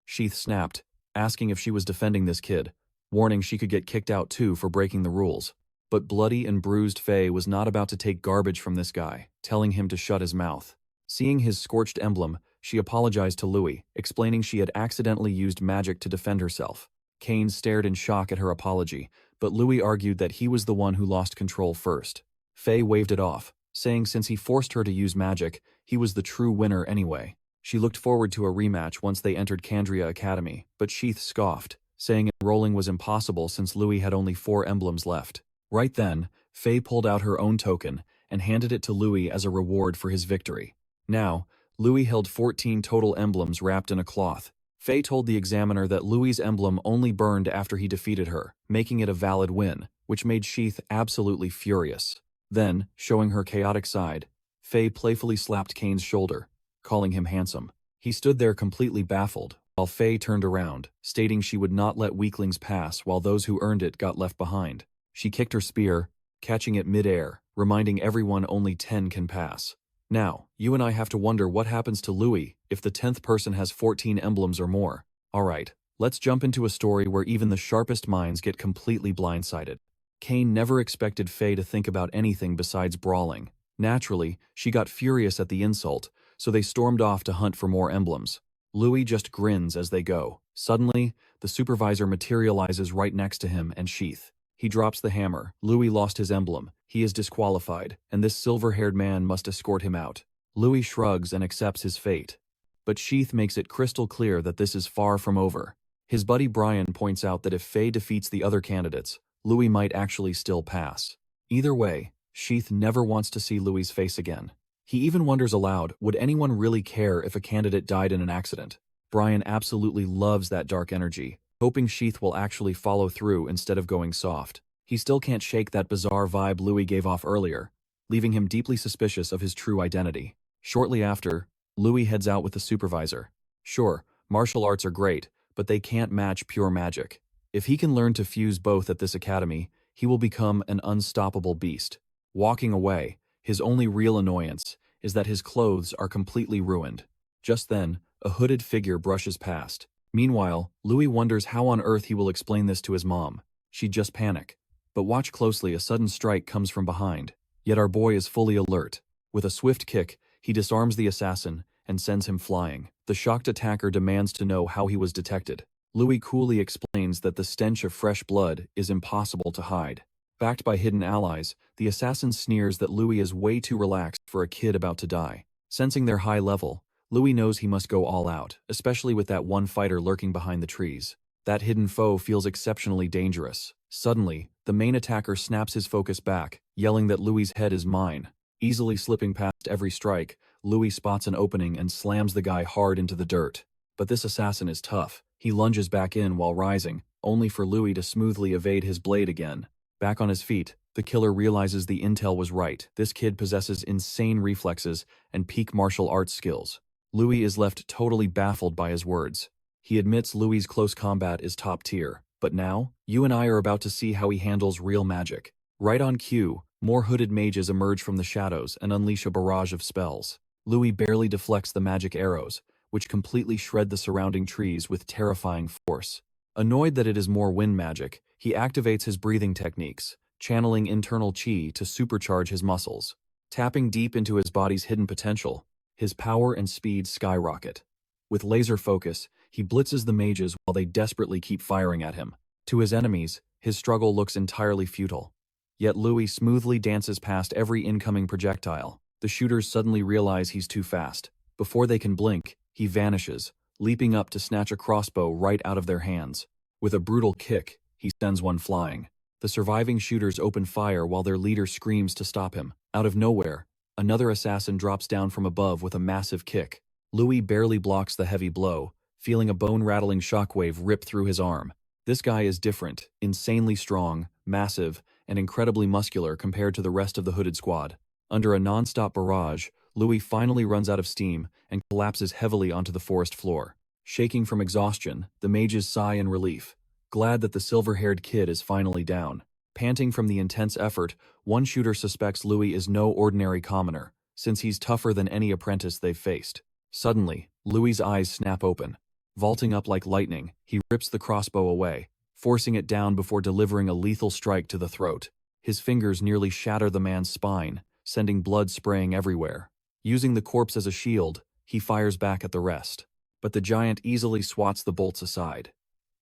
Sheath snapped, asking if she was defending this kid, warning she could get kicked out too for breaking the rules. But bloody and bruised Faye was not about to take garbage from this guy, telling him to shut his mouth. Seeing his scorched emblem, she apologized to Louis, explaining she had accidentally used magic to defend herself. Kane stared in shock at her apology, but Louis argued that he was the one who lost control first. Faye waved it off, saying since he forced her to use magic, he was the true winner anyway. She looked forward to a rematch once they entered Candria Academy, but Sheath scoffed, saying enrolling was impossible since Louis had only 4 emblems left. Right then, Faye pulled out her own token and handed it to Louis as a reward for his victory. Now, Louis held 14 total emblems wrapped in a cloth. Faye told the examiner that Louis's emblem only burned after he defeated her, making it a valid win, which made Sheath absolutely furious. Then, showing her chaotic side, Faye playfully slapped Kane's shoulder, calling him handsome. He stood there completely baffled, while Faye turned around, stating she would not let weaklings pass while those who earned it got left behind. She kicked her spear, catching it mid-air, reminding everyone only 10 can pass. Now, you and I have to wonder what happens to Louis if the 10th person has 14 emblems or more. Alright, let's jump into a story where even the sharpest minds get completely blindsided. Kane never expected Faye to think about anything besides brawling. Naturally, she got furious at the insult, so they stormed off to hunt for more emblems. Louis just grins as they go. Suddenly, the supervisor materializes right next to him and Sheath. He drops the hammer. Louis lost his emblem. He is disqualified, and this silver-haired man must escort him out. Louis shrugs and accepts his fate. But Sheath makes it crystal clear that this is far from over. His buddy Brian points out that if Faye defeats the other candidates, Louis might actually still pass. Either way, Sheath never wants to see Louis's face again. He even wonders aloud, would anyone really care if a candidate died in an accident? Brian absolutely loves that dark energy, hoping Sheath will actually follow through instead of going soft. He still can't shake that bizarre vibe Louis gave off earlier, leaving him deeply suspicious of his true identity. Shortly after, Louis heads out with the supervisor. Sure, martial arts are great, but they can't match pure magic. If he can learn to fuse both at this academy, he will become an unstoppable beast. Walking away, his only real annoyance is that his clothes are completely ruined. Just then, a hooded figure brushes past. Meanwhile, Louis wonders how on earth he will explain this to his mom. She'd just panic. But watch closely, a sudden strike comes from behind. Yet our boy is fully alert. With a swift kick, he disarms the assassin and sends him flying. The shocked attacker demands to know how he was detected. Louis coolly explains that the stench of fresh blood is impossible to hide. Backed by hidden allies, the assassin sneers that Louis is way too relaxed for a kid about to die. Sensing their high level, Louis knows he must go all out, especially with that one fighter lurking behind the trees. That hidden foe feels exceptionally dangerous. Suddenly, the main attacker snaps his focus back, yelling that Louis' head is mine. Easily slipping past every strike, Louis spots an opening and slams the guy hard into the dirt. But this assassin is tough. He lunges back in while rising, only for Louis to smoothly evade his blade again. Back on his feet, the killer realizes the intel was right. This kid possesses insane reflexes and peak martial arts skills. Louis is left totally baffled by his words. He admits Louis' close combat is top tier, but now, you and I are about to see how he handles real magic. Right on cue, more hooded mages emerge from the shadows and unleash a barrage of spells. Louis barely deflects the magic arrows, which completely shred the surrounding trees with terrifying force. Annoyed that it is more wind magic, he activates his breathing techniques, channeling internal chi to supercharge his muscles. Tapping deep into his body's hidden potential, his power and speed skyrocket. With laser focus, he blitzes the mages while they desperately keep firing at him. To his enemies, his struggle looks entirely futile. Yet Louis smoothly dances past every incoming projectile. The shooters suddenly realize he's too fast. Before they can blink, he vanishes, leaping up to snatch a crossbow right out of their hands. With a brutal kick, he sends one flying. The surviving shooters open fire while their leader screams to stop him. Out of nowhere, another assassin drops down from above with a massive kick. Louis barely blocks the heavy blow, feeling a bone-rattling shockwave rip through his arm. This guy is different, insanely strong, massive, and incredibly muscular compared to the rest of the hooded squad. Under a non-stop barrage, Louis finally runs out of steam and collapses heavily onto the forest floor. Shaking from exhaustion, the mages sigh in relief, glad that the silver-haired kid is finally down. Panting from the intense effort, one shooter suspects Louis is no ordinary commoner, since he's tougher than any apprentice they've faced. Suddenly, Louis' eyes snap open. Vaulting up like lightning, he rips the crossbow away, forcing it down before delivering a lethal strike to the throat. His fingers nearly shatter the man's spine, sending blood spraying everywhere. Using the corpse as a shield, he fires back at the rest. But the giant easily swats the bolts aside.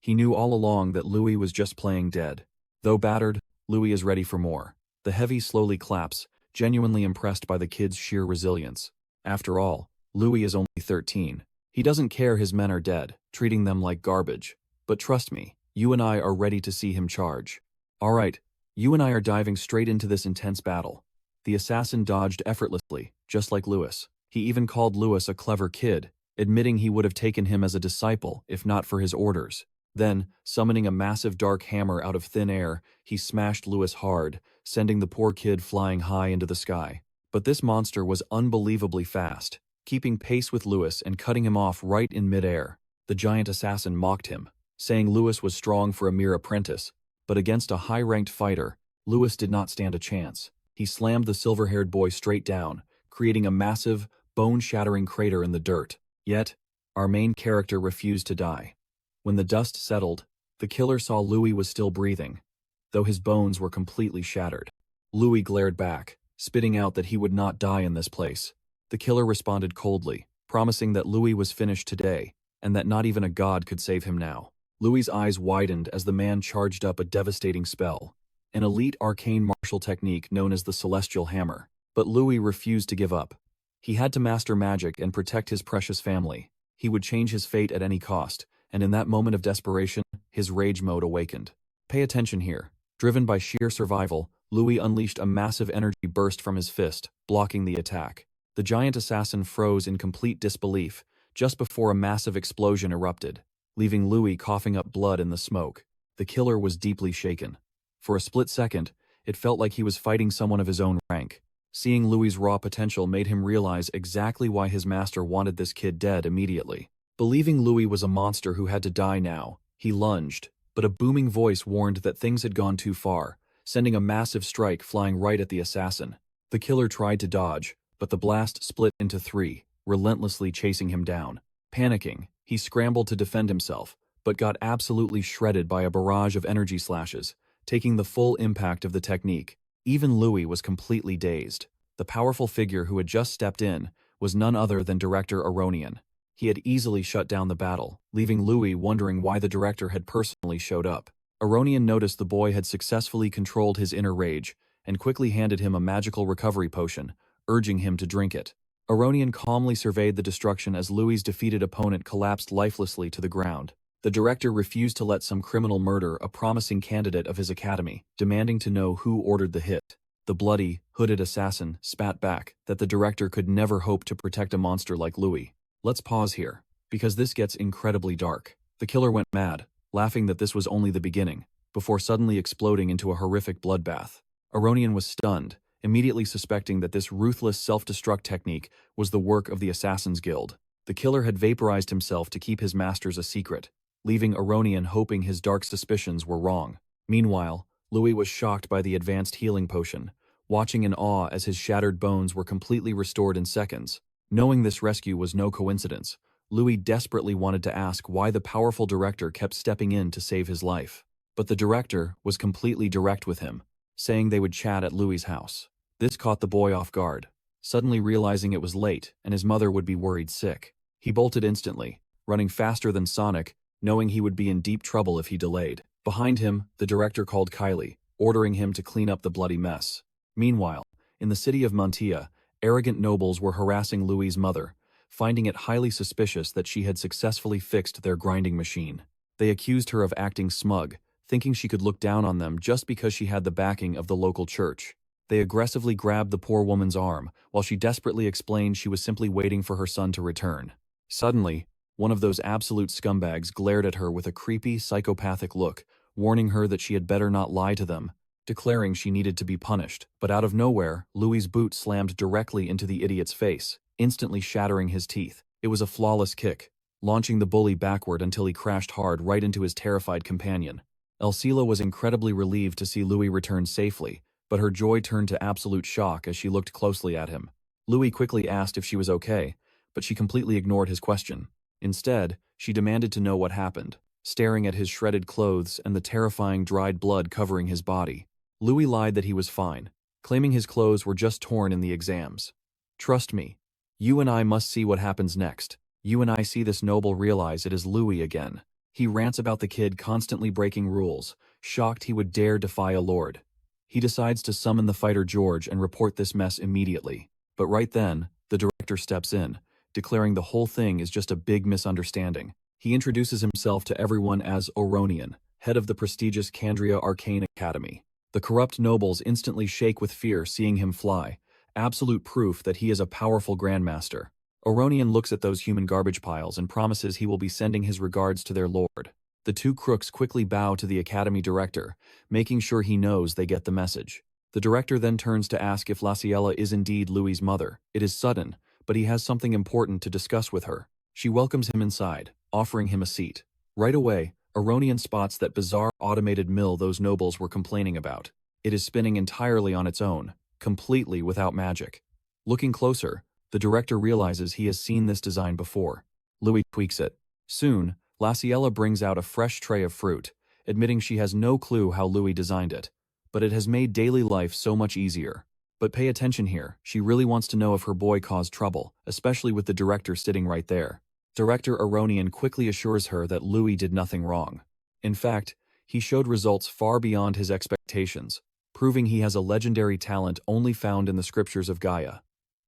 He knew all along that Louis was just playing dead. Though battered, Louis is ready for more. The heavy slowly claps, genuinely impressed by the kid's sheer resilience. After all, Louis is only 13. He doesn't care his men are dead, treating them like garbage. But trust me, you and I are ready to see him charge. Alright, you and I are diving straight into this intense battle. The assassin dodged effortlessly, just like Louis. He even called Louis a clever kid, admitting he would have taken him as a disciple if not for his orders. Then, summoning a massive dark hammer out of thin air, he smashed Louis hard, sending the poor kid flying high into the sky. But this monster was unbelievably fast, keeping pace with Louis and cutting him off right in midair. The giant assassin mocked him, saying Louis was strong for a mere apprentice, but against a high-ranked fighter, Louis did not stand a chance. He slammed the silver-haired boy straight down, creating a massive, bone-shattering crater in the dirt. Yet, our main character refused to die. When the dust settled, the killer saw Louis was still breathing, though his bones were completely shattered. Louis glared back, spitting out that he would not die in this place. The killer responded coldly, promising that Louis was finished today, and that not even a god could save him now. Louis' eyes widened as the man charged up a devastating spell, an elite arcane martial technique known as the Celestial Hammer. But Louis refused to give up. He had to master magic and protect his precious family. He would change his fate at any cost, and in that moment of desperation, his rage mode awakened. Pay attention here. Driven by sheer survival, Louis unleashed a massive energy burst from his fist, blocking the attack. The giant assassin froze in complete disbelief, just before a massive explosion erupted, leaving Louis coughing up blood in the smoke. The killer was deeply shaken. For a split second, it felt like he was fighting someone of his own rank. Seeing Louis' raw potential made him realize exactly why his master wanted this kid dead immediately. Believing Louis was a monster who had to die now, he lunged, but a booming voice warned that things had gone too far, sending a massive strike flying right at the assassin. The killer tried to dodge, but the blast split into three, relentlessly chasing him down. Panicking, he scrambled to defend himself, but got absolutely shredded by a barrage of energy slashes, taking the full impact of the technique. Even Louis was completely dazed. The powerful figure who had just stepped in was none other than Director Aronian. He had easily shut down the battle, leaving Louis wondering why the director had personally showed up. Aronian noticed the boy had successfully controlled his inner rage and quickly handed him a magical recovery potion, urging him to drink it. Aronian calmly surveyed the destruction as Louis's defeated opponent collapsed lifelessly to the ground. The director refused to let some criminal murder a promising candidate of his academy, demanding to know who ordered the hit. The bloody, hooded assassin spat back that the director could never hope to protect a monster like Louis. Let's pause here, because this gets incredibly dark. The killer went mad, laughing that this was only the beginning, before suddenly exploding into a horrific bloodbath. Aronian was stunned, immediately suspecting that this ruthless self-destruct technique was the work of the Assassin's Guild. The killer had vaporized himself to keep his masters a secret, leaving Aronian hoping his dark suspicions were wrong. Meanwhile, Louis was shocked by the advanced healing potion, watching in awe as his shattered bones were completely restored in seconds. Knowing this rescue was no coincidence, Louis desperately wanted to ask why the powerful director kept stepping in to save his life. But the director was completely direct with him, saying they would chat at Louis's house. This caught the boy off guard, suddenly realizing it was late and his mother would be worried sick. He bolted instantly, running faster than Sonic, knowing he would be in deep trouble if he delayed. Behind him, the director called Kylie, ordering him to clean up the bloody mess. Meanwhile, in the city of Mantia, arrogant nobles were harassing Louis's mother, finding it highly suspicious that she had successfully fixed their grinding machine. They accused her of acting smug, thinking she could look down on them just because she had the backing of the local church. They aggressively grabbed the poor woman's arm, while she desperately explained she was simply waiting for her son to return. Suddenly, one of those absolute scumbags glared at her with a creepy, psychopathic look, warning her that she had better not lie to them, declaring she needed to be punished. But out of nowhere, Louis's boot slammed directly into the idiot's face, instantly shattering his teeth. It was a flawless kick, launching the bully backward until he crashed hard right into his terrified companion. Elsila was incredibly relieved to see Louis return safely, but her joy turned to absolute shock as she looked closely at him. Louis quickly asked if she was okay, but she completely ignored his question. Instead, she demanded to know what happened, staring at his shredded clothes and the terrifying dried blood covering his body. Louis lied that he was fine, claiming his clothes were just torn in the exams. "Trust me. You and I must see what happens next. You and I see this noble realize it is Louis again." He rants about the kid constantly breaking rules, shocked he would dare defy a lord. He decides to summon the fighter George and report this mess immediately. But right then, the director steps in, declaring the whole thing is just a big misunderstanding. He introduces himself to everyone as Aronian, head of the prestigious Candria Arcane Academy. The corrupt nobles instantly shake with fear seeing him fly, absolute proof that he is a powerful grandmaster. Aronian looks at those human garbage piles and promises he will be sending his regards to their lord. The two crooks quickly bow to the academy director, making sure he knows they get the message. The director then turns to ask if Laciella is indeed Louis's mother. It is sudden, but he has something important to discuss with her. She welcomes him inside, offering him a seat. Right away, Aronian spots that bizarre automated mill those nobles were complaining about. It is spinning entirely on its own, completely without magic. Looking closer, the director realizes he has seen this design before. Louis tweaks it. Soon, Laciella brings out a fresh tray of fruit, admitting she has no clue how Louis designed it, but it has made daily life so much easier. But pay attention here, she really wants to know if her boy caused trouble, especially with the director sitting right there. Director Aronian quickly assures her that Louis did nothing wrong. In fact, he showed results far beyond his expectations, proving he has a legendary talent only found in the scriptures of Gaia.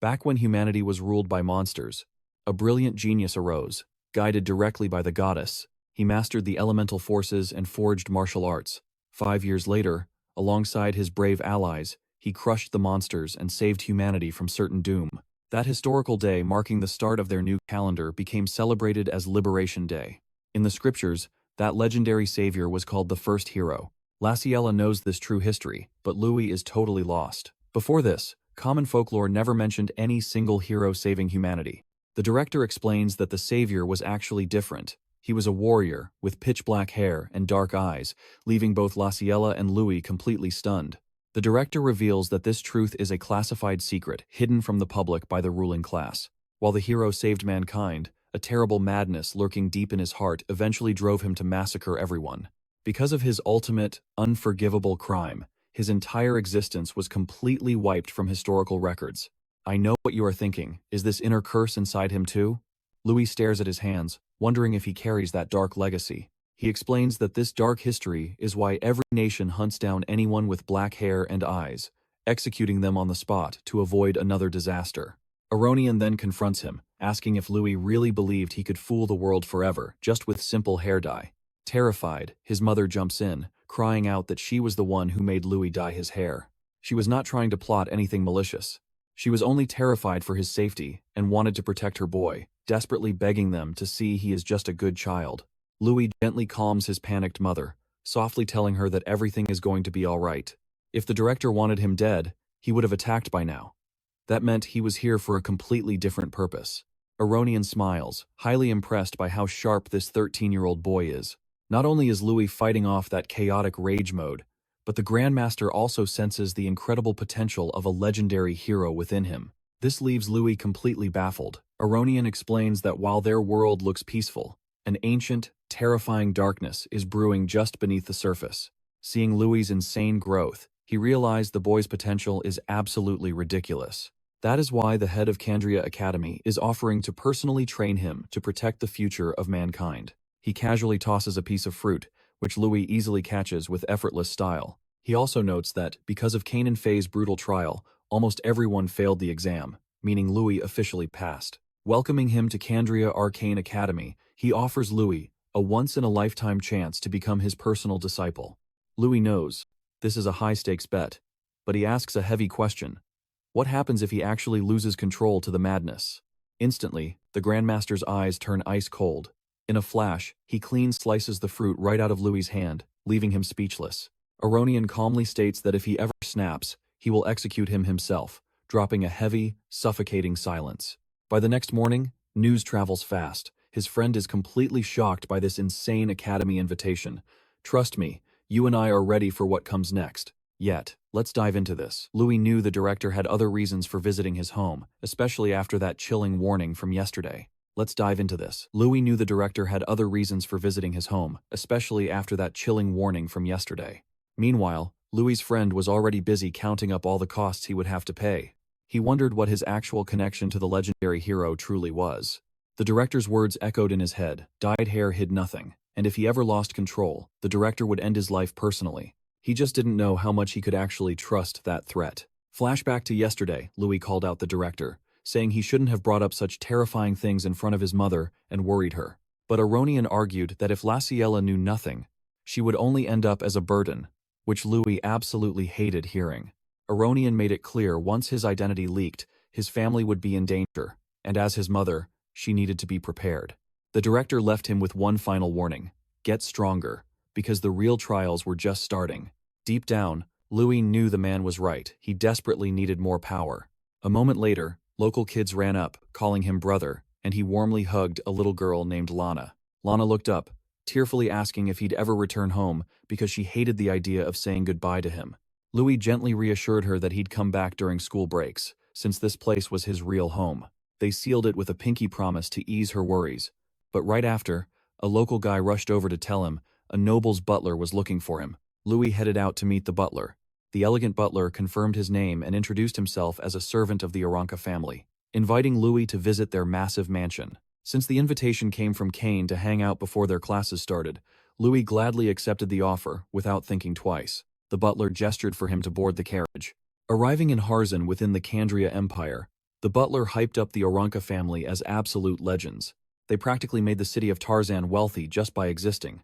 Back when humanity was ruled by monsters, a brilliant genius arose. Guided directly by the goddess, he mastered the elemental forces and forged martial arts. 5 years later, alongside his brave allies, he crushed the monsters and saved humanity from certain doom. That historical day marking the start of their new calendar became celebrated as Liberation Day. In the scriptures, that legendary savior was called the first hero. Laciella knows this true history, but Louis is totally lost. Before this, common folklore never mentioned any single hero saving humanity. The director explains that the savior was actually different. He was a warrior, with pitch-black hair and dark eyes, leaving both Laciella and Louis completely stunned. The director reveals that this truth is a classified secret, hidden from the public by the ruling class. While the hero saved mankind, a terrible madness lurking deep in his heart eventually drove him to massacre everyone. Because of his ultimate, unforgivable crime, his entire existence was completely wiped from historical records. I know what you are thinking. Is this inner curse inside him too? Louis stares at his hands, wondering if he carries that dark legacy. He explains that this dark history is why every nation hunts down anyone with black hair and eyes, executing them on the spot to avoid another disaster. Aronian then confronts him, asking if Louis really believed he could fool the world forever just with simple hair dye. Terrified, his mother jumps in, crying out that she was the one who made Louis dye his hair. She was not trying to plot anything malicious. She was only terrified for his safety and wanted to protect her boy, desperately begging them to see he is just a good child. Louis gently calms his panicked mother, softly telling her that everything is going to be all right. If the director wanted him dead, he would have attacked by now. That meant he was here for a completely different purpose. Aronian smiles, highly impressed by how sharp this 13-year-old boy is. Not only is Louis fighting off that chaotic rage mode, but the Grandmaster also senses the incredible potential of a legendary hero within him. This leaves Louis completely baffled. Aronian explains that while their world looks peaceful, an ancient, terrifying darkness is brewing just beneath the surface. Seeing Louis's insane growth, he realized the boy's potential is absolutely ridiculous. That is why the head of Candria Academy is offering to personally train him to protect the future of mankind. He casually tosses a piece of fruit, which Louis easily catches with effortless style. He also notes that, because of Cain and Faye's brutal trial, almost everyone failed the exam, meaning Louis officially passed. Welcoming him to Candria Arcane Academy, he offers Louis a once-in-a-lifetime chance to become his personal disciple. Louis knows this is a high-stakes bet, but he asks a heavy question. What happens if he actually loses control to the madness? Instantly, the Grandmaster's eyes turn ice cold. In a flash, he clean slices the fruit right out of Louis's hand, leaving him speechless. Aronian calmly states that if he ever snaps, he will execute him himself, dropping a heavy, suffocating silence. By the next morning, news travels fast. His friend is completely shocked by this insane academy invitation. Trust me, you and I are ready for what comes next. Yet, let's dive into this. Louis knew the director had other reasons for visiting his home, especially after that chilling warning from yesterday. Let's dive into this. Louis knew the director had other reasons for visiting his home, especially after that chilling warning from yesterday. Meanwhile, Louis's friend was already busy counting up all the costs he would have to pay. He wondered what his actual connection to the legendary hero truly was. The director's words echoed in his head. Dyed hair hid nothing, and if he ever lost control, the director would end his life personally. He just didn't know how much he could actually trust that threat. Flashback to yesterday, Louis called out the director, saying he shouldn't have brought up such terrifying things in front of his mother and worried her. But Aronian argued that if Laciella knew nothing, she would only end up as a burden, which Louis absolutely hated hearing. Aronian made it clear once his identity leaked, his family would be in danger, and as his mother, she needed to be prepared. The director left him with one final warning: get stronger, because the real trials were just starting. Deep down, Louis knew the man was right. He desperately needed more power. A moment later, local kids ran up, calling him brother, and he warmly hugged a little girl named Lana. Lana looked up, tearfully asking if he'd ever return home because she hated the idea of saying goodbye to him. Louis gently reassured her that he'd come back during school breaks, since this place was his real home. They sealed it with a pinky promise to ease her worries. But right after, a local guy rushed over to tell him a noble's butler was looking for him. Louis headed out to meet the butler. The elegant butler confirmed his name and introduced himself as a servant of the Aranka family, inviting Louis to visit their massive mansion. Since the invitation came from Cain to hang out before their classes started, Louis gladly accepted the offer without thinking twice. The butler gestured for him to board the carriage. Arriving in Harzan within the Candria Empire, the butler hyped up the Aranka family as absolute legends. They practically made the city of Tarzan wealthy just by existing.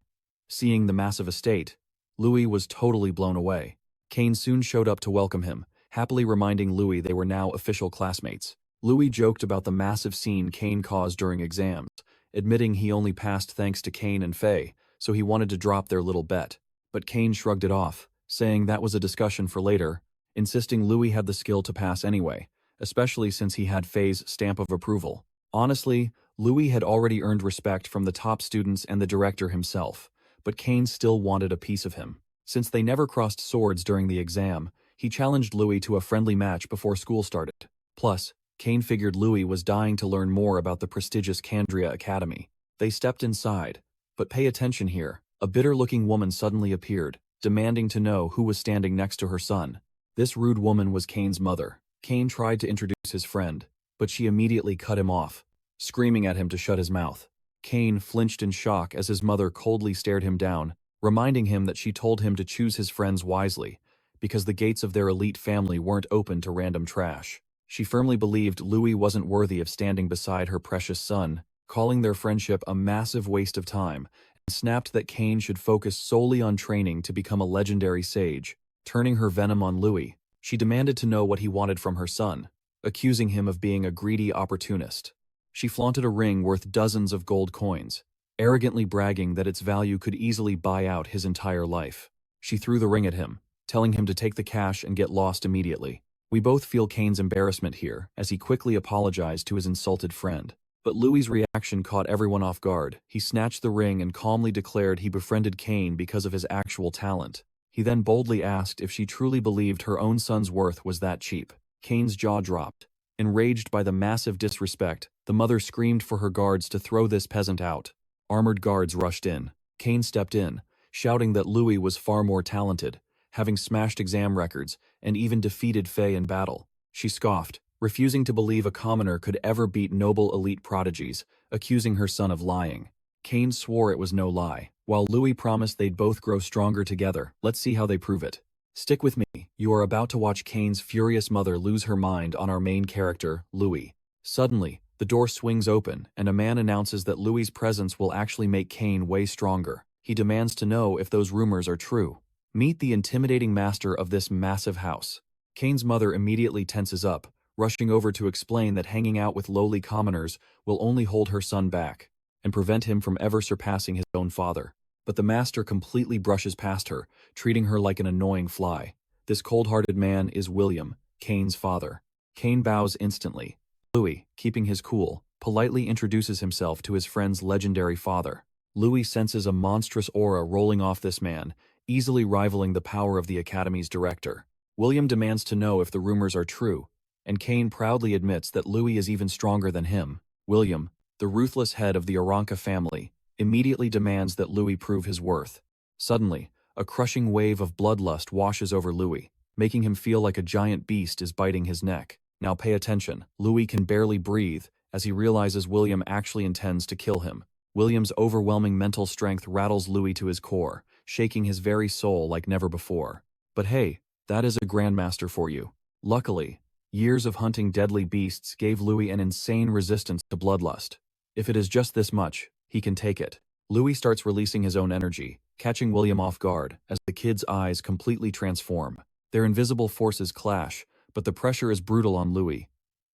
Seeing the massive estate, Louis was totally blown away. Cain soon showed up to welcome him, happily reminding Louis they were now official classmates. Louis joked about the massive scene Cain caused during exams, admitting he only passed thanks to Cain and Faye, so he wanted to drop their little bet. But Cain shrugged it off, saying that was a discussion for later, insisting Louis had the skill to pass anyway, especially since he had Faye's stamp of approval. Honestly, Louis had already earned respect from the top students and the director himself, but Cain still wanted a piece of him. Since they never crossed swords during the exam, he challenged Louis to a friendly match before school started. Plus, Cain figured Louis was dying to learn more about the prestigious Candria Academy. They stepped inside, but pay attention here. A bitter-looking woman suddenly appeared, demanding to know who was standing next to her son. This rude woman was Cain's mother. Cain tried to introduce his friend, but she immediately cut him off, screaming at him to shut his mouth. Cain flinched in shock as his mother coldly stared him down, reminding him that she told him to choose his friends wisely, because the gates of their elite family weren't open to random trash. She firmly believed Louis wasn't worthy of standing beside her precious son, calling their friendship a massive waste of time, and snapped that Cain should focus solely on training to become a legendary sage. Turning her venom on Louis, she demanded to know what he wanted from her son, accusing him of being a greedy opportunist. She flaunted a ring worth dozens of gold coins, arrogantly bragging that its value could easily buy out his entire life. She threw the ring at him, telling him to take the cash and get lost immediately. We both feel Cain's embarrassment here, as he quickly apologized to his insulted friend. But Louis's reaction caught everyone off guard. He snatched the ring and calmly declared he befriended Cain because of his actual talent. He then boldly asked if she truly believed her own son's worth was that cheap. Cain's jaw dropped. Enraged by the massive disrespect, the mother screamed for her guards to throw this peasant out. Armored guards rushed in. Cain stepped in, shouting that Louis was far more talented, having smashed exam records and even defeated Faye in battle. She scoffed, refusing to believe a commoner could ever beat noble elite prodigies, accusing her son of lying. Cain swore it was no lie, while Louis promised they'd both grow stronger together. Let's see how they prove it. Stick with me, you are about to watch Cain's furious mother lose her mind on our main character, Louis. Suddenly, the door swings open and a man announces that Louis's presence will actually make Cain way stronger. He demands to know if those rumors are true. Meet the intimidating master of this massive house. Cain's mother immediately tenses up, rushing over to explain that hanging out with lowly commoners will only hold her son back and prevent him from ever surpassing his own father. But the master completely brushes past her, treating her like an annoying fly. This cold-hearted man is William, Cain's father. Cain bows instantly. Louis, keeping his cool, politely introduces himself to his friend's legendary father. Louis senses a monstrous aura rolling off this man, easily rivaling the power of the Academy's director. William demands to know if the rumors are true, and Cain proudly admits that Louis is even stronger than him. William, the ruthless head of the Aranca family, immediately demands that Louis prove his worth. Suddenly, a crushing wave of bloodlust washes over Louis, making him feel like a giant beast is biting his neck. Now pay attention. Louis can barely breathe as he realizes William actually intends to kill him. William's overwhelming mental strength rattles Louis to his core, shaking his very soul like never before. But hey, that is a grandmaster for you. Luckily, years of hunting deadly beasts gave Louis an insane resistance to bloodlust. If it is just this much, he can take it. Louis starts releasing his own energy, catching William off guard as the kid's eyes completely transform. Their invisible forces clash, but the pressure is brutal on Louis.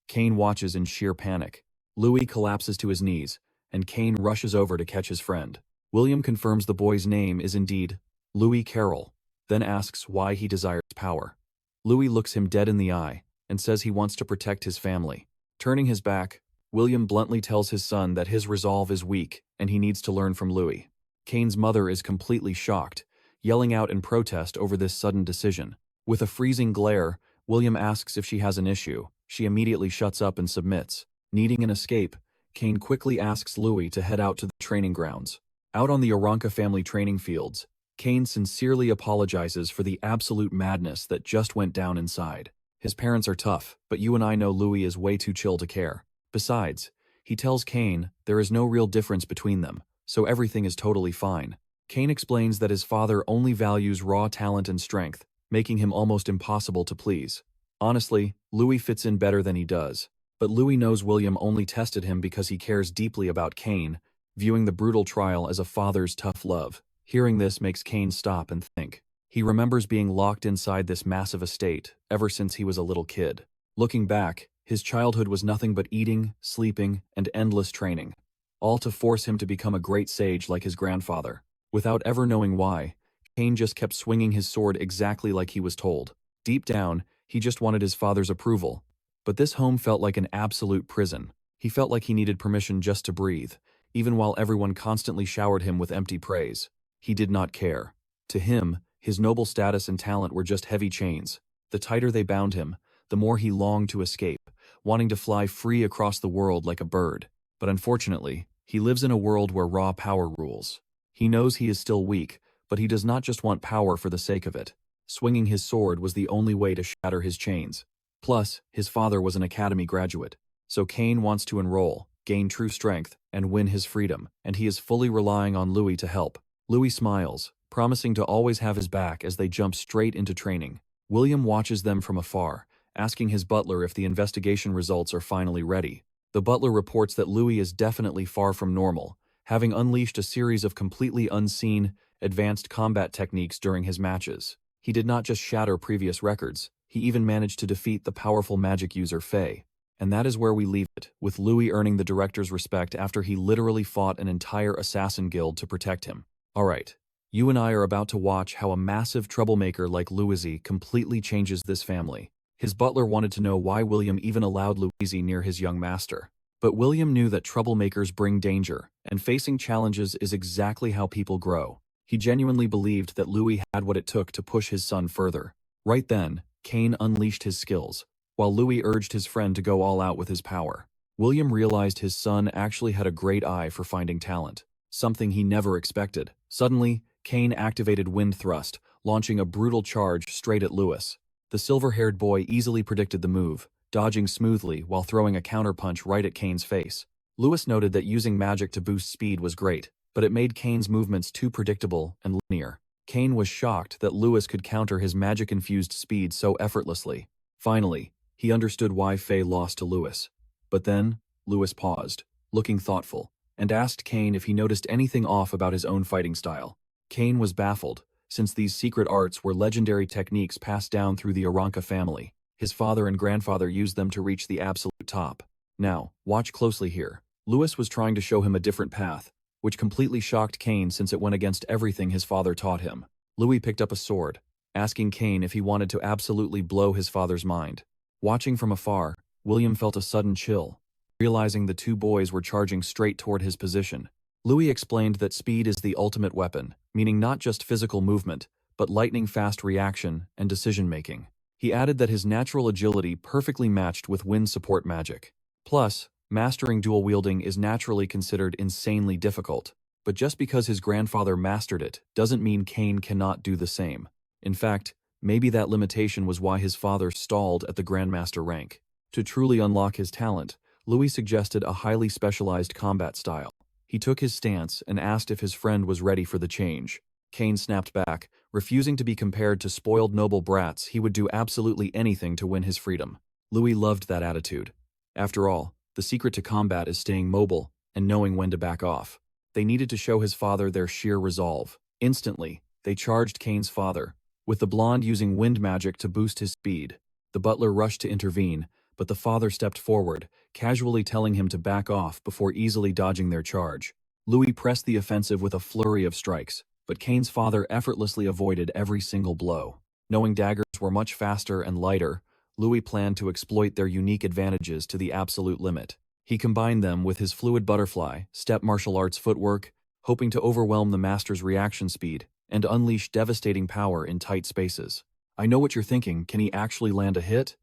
Cain watches in sheer panic. Louis collapses to his knees, and Cain rushes over to catch his friend. William confirms the boy's name is indeed Louis Carroll, then asks why he desires power. Louis looks him dead in the eye and says he wants to protect his family. Turning his back, William bluntly tells his son that his resolve is weak and he needs to learn from Louis. Cain's mother is completely shocked, yelling out in protest over this sudden decision. With a freezing glare, William asks if she has an issue. She immediately shuts up and submits. Needing an escape, Cain quickly asks Louis to head out to the training grounds. Out on the Aranca family training fields, Cain sincerely apologizes for the absolute madness that just went down inside. His parents are tough, but you and I know Louis is way too chill to care. Besides, he tells Cain there is no real difference between them, so everything is totally fine. Cain explains that his father only values raw talent and strength, making him almost impossible to please. Honestly, Louis fits in better than he does, but Louis knows William only tested him because he cares deeply about Cain, viewing the brutal trial as a father's tough love. Hearing this makes Cain stop and think. He remembers being locked inside this massive estate ever since he was a little kid. Looking back, his childhood was nothing but eating, sleeping, and endless training, all to force him to become a great sage like his grandfather. Without ever knowing why, Cain just kept swinging his sword exactly like he was told. Deep down, he just wanted his father's approval. But this home felt like an absolute prison. He felt like he needed permission just to breathe, even while everyone constantly showered him with empty praise. He did not care. To him, his noble status and talent were just heavy chains. The tighter they bound him, the more he longed to escape, wanting to fly free across the world like a bird. But unfortunately, he lives in a world where raw power rules. He knows he is still weak, but he does not just want power for the sake of it. Swinging his sword was the only way to shatter his chains. Plus, his father was an academy graduate. So Cain wants to enroll, gain true strength, and win his freedom, and he is fully relying on Louis to help. Louis smiles, promising to always have his back as they jump straight into training. William watches them from afar, asking his butler if the investigation results are finally ready. The butler reports that Louis is definitely far from normal, having unleashed a series of completely unseen, advanced combat techniques during his matches. He did not just shatter previous records, he even managed to defeat the powerful magic user Faye. And that is where we leave it, with Louis earning the director's respect after he literally fought an entire assassin guild to protect him. Alright, you and I are about to watch how a massive troublemaker like Louis completely changes this family. His butler wanted to know why William even allowed Louis near his young master. But William knew that troublemakers bring danger, and facing challenges is exactly how people grow. He genuinely believed that Louis had what it took to push his son further. Right then, Cain unleashed his skills, while Louis urged his friend to go all out with his power. William realized his son actually had a great eye for finding talent, something he never expected. Suddenly, Cain activated Wind Thrust, launching a brutal charge straight at Louis. The silver-haired boy easily predicted the move, dodging smoothly while throwing a counterpunch right at Cain's face. Louis noted that using magic to boost speed was great, but it made Cain's movements too predictable and linear. Cain was shocked that Louis could counter his magic-infused speed so effortlessly. Finally, he understood why Faye lost to Louis. But then, Louis paused, looking thoughtful, and asked Cain if he noticed anything off about his own fighting style. Cain was baffled, since these secret arts were legendary techniques passed down through the Aranka family. His father and grandfather used them to reach the absolute top. Now, watch closely here. Louis was trying to show him a different path, which completely shocked Cain since it went against everything his father taught him. Louis picked up a sword, asking Cain if he wanted to absolutely blow his father's mind. Watching from afar, William felt a sudden chill, realizing the two boys were charging straight toward his position. Louis explained that speed is the ultimate weapon, meaning not just physical movement, but lightning-fast reaction and decision-making. He added that his natural agility perfectly matched with wind support magic. Plus, mastering dual wielding is naturally considered insanely difficult, but just because his grandfather mastered it doesn't mean Cain cannot do the same. In fact, maybe that limitation was why his father stalled at the grandmaster rank. To truly unlock his talent, Louis suggested a highly specialized combat style. He took his stance and asked if his friend was ready for the change. Cain snapped back, refusing to be compared to spoiled noble brats. He would do absolutely anything to win his freedom. Louis loved that attitude. After all, the secret to combat is staying mobile and knowing when to back off. They needed to show his father their sheer resolve. Instantly, they charged Cain's father, with the blonde using wind magic to boost his speed. The butler rushed to intervene, but the father stepped forward, casually telling him to back off before easily dodging their charge. Louis pressed the offensive with a flurry of strikes, but Cain's father effortlessly avoided every single blow. Knowing daggers were much faster and lighter, Louis planned to exploit their unique advantages to the absolute limit. He combined them with his fluid butterfly, step martial arts footwork, hoping to overwhelm the master's reaction speed and unleash devastating power in tight spaces. I know what you're thinking, can he actually land a hit?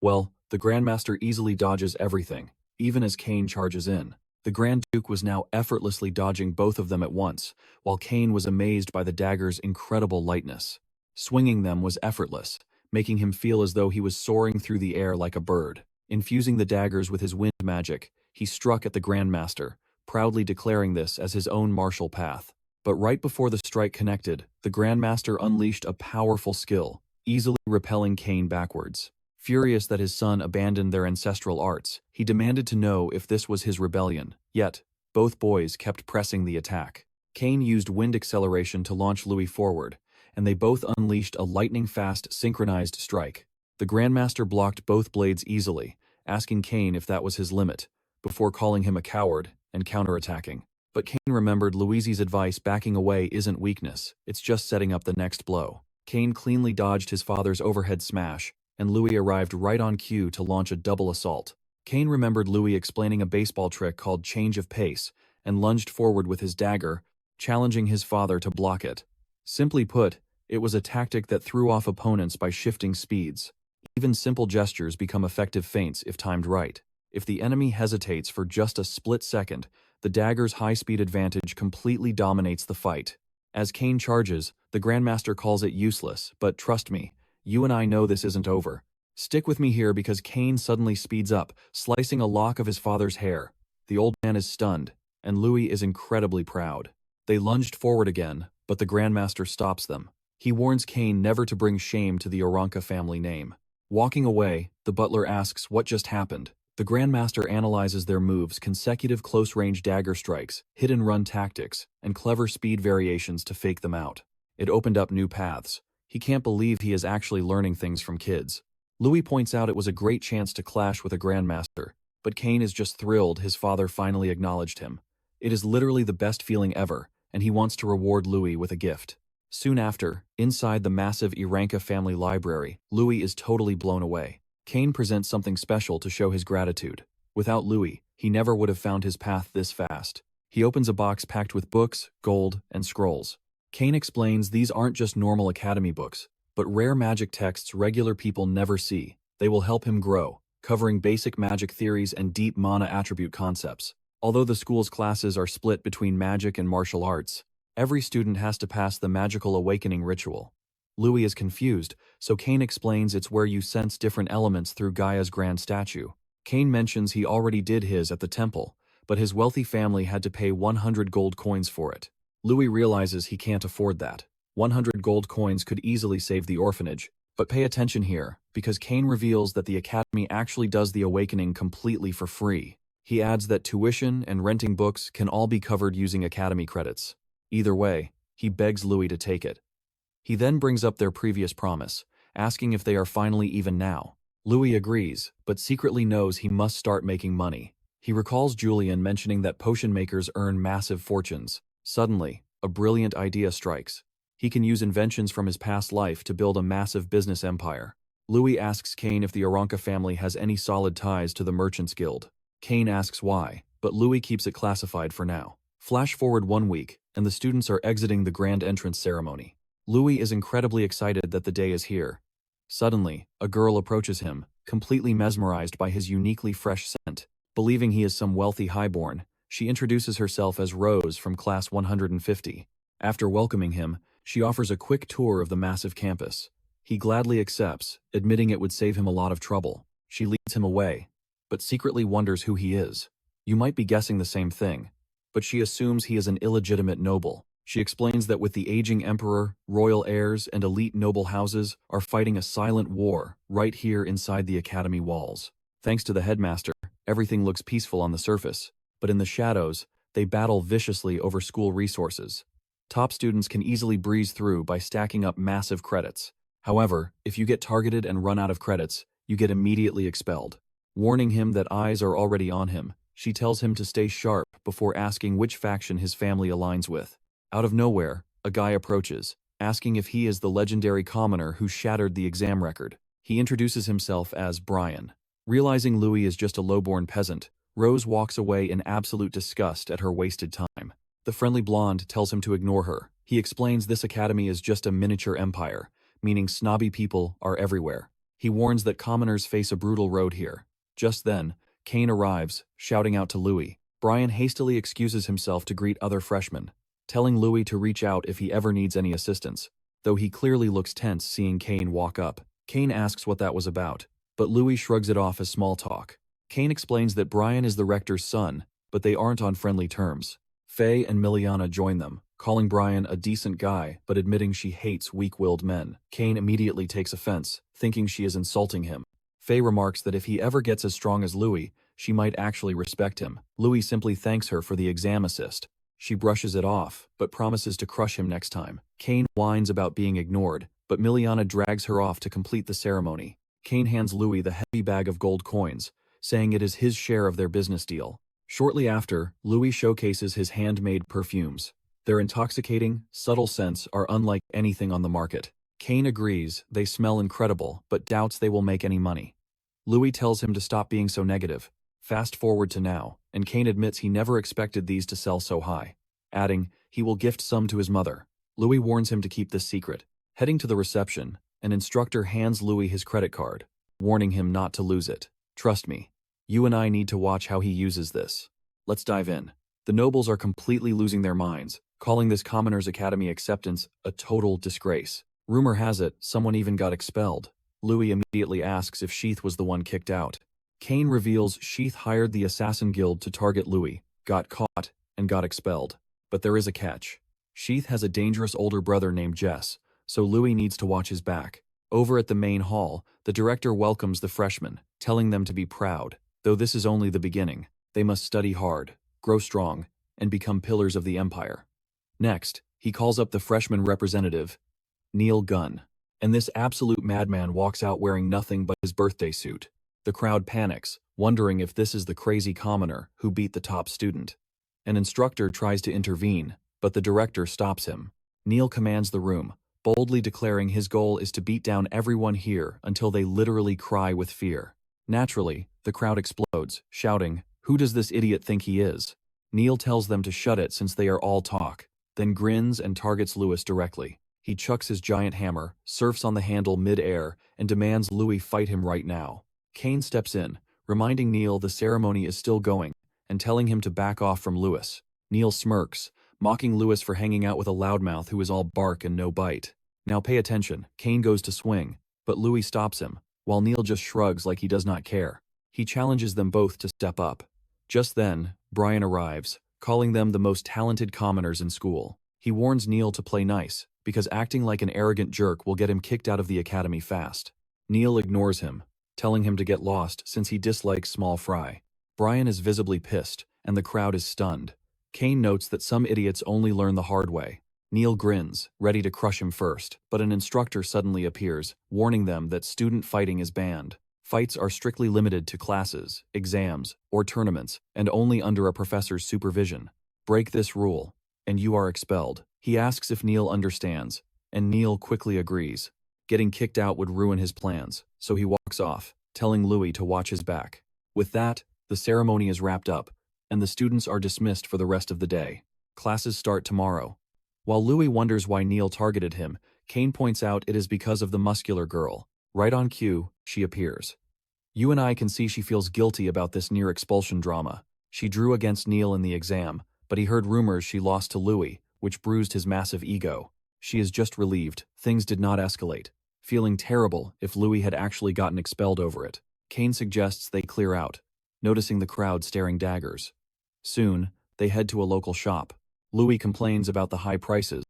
Well, the Grandmaster easily dodges everything, even as Cain charges in. The Grand Duke was now effortlessly dodging both of them at once, while Cain was amazed by the dagger's incredible lightness. Swinging them was effortless, making him feel as though he was soaring through the air like a bird. Infusing the daggers with his wind magic, he struck at the Grandmaster, proudly declaring this as his own martial path. But right before the strike connected, the Grandmaster unleashed a powerful skill, easily repelling Cain backwards. Furious that his son abandoned their ancestral arts, he demanded to know if this was his rebellion. Yet, both boys kept pressing the attack. Cain used wind acceleration to launch Louis forward, and they both unleashed a lightning-fast synchronized strike. The Grandmaster blocked both blades easily, asking Cain if that was his limit, before calling him a coward and counterattacking. But Cain remembered Louis's advice: backing away isn't weakness, it's just setting up the next blow. Cain cleanly dodged his father's overhead smash, and Louis arrived right on cue to launch a double assault. Cain remembered Louis explaining a baseball trick called change of pace, and lunged forward with his dagger, challenging his father to block it. Simply put, it was a tactic that threw off opponents by shifting speeds. Even simple gestures become effective feints if timed right. If the enemy hesitates for just a split second, the dagger's high-speed advantage completely dominates the fight. As Cain charges, the Grandmaster calls it useless, but trust me, you and I know this isn't over. Stick with me here because Cain suddenly speeds up, slicing a lock of his father's hair. The old man is stunned, and Louis is incredibly proud. They lunged forward again, but the Grandmaster stops them. He warns Cain never to bring shame to the Aranka family name. Walking away, the butler asks what just happened. The Grandmaster analyzes their moves: consecutive close-range dagger strikes, hit-and-run tactics, and clever speed variations to fake them out. It opened up new paths. He can't believe he is actually learning things from kids. Louis points out it was a great chance to clash with a Grandmaster, but Kane is just thrilled his father finally acknowledged him. It is literally the best feeling ever, and he wants to reward Louis with a gift. Soon after, inside the massive Iranka family library, Louis is totally blown away. Kane presents something special to show his gratitude. Without Louis, he never would have found his path this fast. He opens a box packed with books, gold, and scrolls. Kane explains these aren't just normal academy books, but rare magic texts regular people never see. They will help him grow, covering basic magic theories and deep mana attribute concepts. Although the school's classes are split between magic and martial arts, every student has to pass the magical awakening ritual. Louis is confused, so Kane explains it's where you sense different elements through Gaia's grand statue. Kane mentions he already did his at the temple, but his wealthy family had to pay 100 gold coins for it. Louis realizes he can't afford that. 100 gold coins could easily save the orphanage, but pay attention here, because Kane reveals that the academy actually does the awakening completely for free. He adds that tuition and renting books can all be covered using academy credits. Either way, he begs Louis to take it. He then brings up their previous promise, asking if they are finally even now. Louis agrees, but secretly knows he must start making money. He recalls Julian mentioning that potion makers earn massive fortunes. Suddenly, a brilliant idea strikes. He can use inventions from his past life to build a massive business empire. Louis asks Kane if the Aranka family has any solid ties to the Merchants Guild. Kane asks why, but Louis keeps it classified for now. Flash forward 1 week, and the students are exiting the grand entrance ceremony. Louis is incredibly excited that the day is here. Suddenly, a girl approaches him, completely mesmerized by his uniquely fresh scent. Believing he is some wealthy highborn, she introduces herself as Rose from class 150. After welcoming him, she offers a quick tour of the massive campus. He gladly accepts, admitting it would save him a lot of trouble. She leads him away, but secretly wonders who he is. You might be guessing the same thing, but she assumes he is an illegitimate noble. She explains that with the aging emperor, royal heirs, and elite noble houses are fighting a silent war right here inside the academy walls. Thanks to the headmaster, everything looks peaceful on the surface, but in the shadows, they battle viciously over school resources. Top students can easily breeze through by stacking up massive credits. However, if you get targeted and run out of credits, you get immediately expelled. Warning him that eyes are already on him, she tells him to stay sharp before asking which faction his family aligns with. Out of nowhere, a guy approaches, asking if he is the legendary commoner who shattered the exam record. He introduces himself as Brian. Realizing Louis is just a lowborn peasant, Rose walks away in absolute disgust at her wasted time. The friendly blonde tells him to ignore her. He explains this academy is just a miniature empire, meaning snobby people are everywhere. He warns that commoners face a brutal road here. Just then, Kane arrives, shouting out to Louis. Brian hastily excuses himself to greet other freshmen, telling Louis to reach out if he ever needs any assistance, though he clearly looks tense seeing Kane walk up. Kane asks what that was about, but Louis shrugs it off as small talk. Kane explains that Brian is the rector's son, but they aren't on friendly terms. Faye and Miliana join them, calling Brian a decent guy but admitting she hates weak-willed men. Kane immediately takes offense, thinking she is insulting him. Faye remarks that if he ever gets as strong as Louis, she might actually respect him. Louis simply thanks her for the exam assist. She brushes it off, but promises to crush him next time. Kane whines about being ignored, but Miliana drags her off to complete the ceremony. Kane hands Louis the heavy bag of gold coins, saying it is his share of their business deal. Shortly after, Louis showcases his handmade perfumes. Their intoxicating, subtle scents are unlike anything on the market. Kane agrees they smell incredible, but doubts they will make any money. Louis tells him to stop being so negative. Fast forward to now, and Kane admits he never expected these to sell so high, adding he will gift some to his mother. Louis warns him to keep this secret. Heading to the reception, an instructor hands Louis his credit card, warning him not to lose it. Trust me, you and I need to watch how he uses this. Let's dive in. The nobles are completely losing their minds, calling this Commoners Academy acceptance a total disgrace. Rumor has it, someone even got expelled. Louis immediately asks if Sheath was the one kicked out. Kane reveals Sheath hired the Assassin Guild to target Louis, got caught, and got expelled. But there is a catch. Sheath has a dangerous older brother named Jess, so Louis needs to watch his back. Over at the main hall, the director welcomes the freshmen, telling them to be proud. Though this is only the beginning, they must study hard, grow strong, and become pillars of the empire. Next, he calls up the freshman representative, Neil Gunn. And this absolute madman walks out wearing nothing but his birthday suit. The crowd panics, wondering if this is the crazy commoner who beat the top student. An instructor tries to intervene, but the director stops him. Neil commands the room, boldly declaring his goal is to beat down everyone here until they literally cry with fear. Naturally, the crowd explodes, shouting, "Who does this idiot think he is?" Neil tells them to shut it since they are all talk, then grins and targets Louis directly. He chucks his giant hammer, surfs on the handle mid-air, and demands Louis fight him right now. Kane steps in, reminding Neil the ceremony is still going, and telling him to back off from Louis. Neil smirks, mocking Louis for hanging out with a loudmouth who is all bark and no bite. Now pay attention, Kane goes to swing, but Louis stops him, while Neil just shrugs like he does not care. He challenges them both to step up. Just then, Brian arrives, calling them the most talented commoners in school. He warns Neil to play nice, because acting like an arrogant jerk will get him kicked out of the academy fast. Neil ignores him, telling him to get lost since he dislikes small fry. Brian is visibly pissed, and the crowd is stunned. Kane notes that some idiots only learn the hard way. Neil grins, ready to crush him first, but an instructor suddenly appears, warning them that student fighting is banned. Fights are strictly limited to classes, exams, or tournaments, and only under a professor's supervision. Break this rule, and you are expelled. He asks if Neil understands, and Neil quickly agrees. Getting kicked out would ruin his plans, so he walks off, telling Louis to watch his back. With that, the ceremony is wrapped up, and the students are dismissed for the rest of the day. Classes start tomorrow. While Louis wonders why Neil targeted him, Kane points out it is because of the muscular girl. Right on cue, she appears. You and I can see she feels guilty about this near-expulsion drama. She drew against Neil in the exam, but he heard rumors she lost to Louis, which bruised his massive ego. She is just relieved things did not escalate, feeling terrible if Louis had actually gotten expelled over it. Kane suggests they clear out, noticing the crowd staring daggers. Soon, they head to a local shop. Louis complains about the high prices,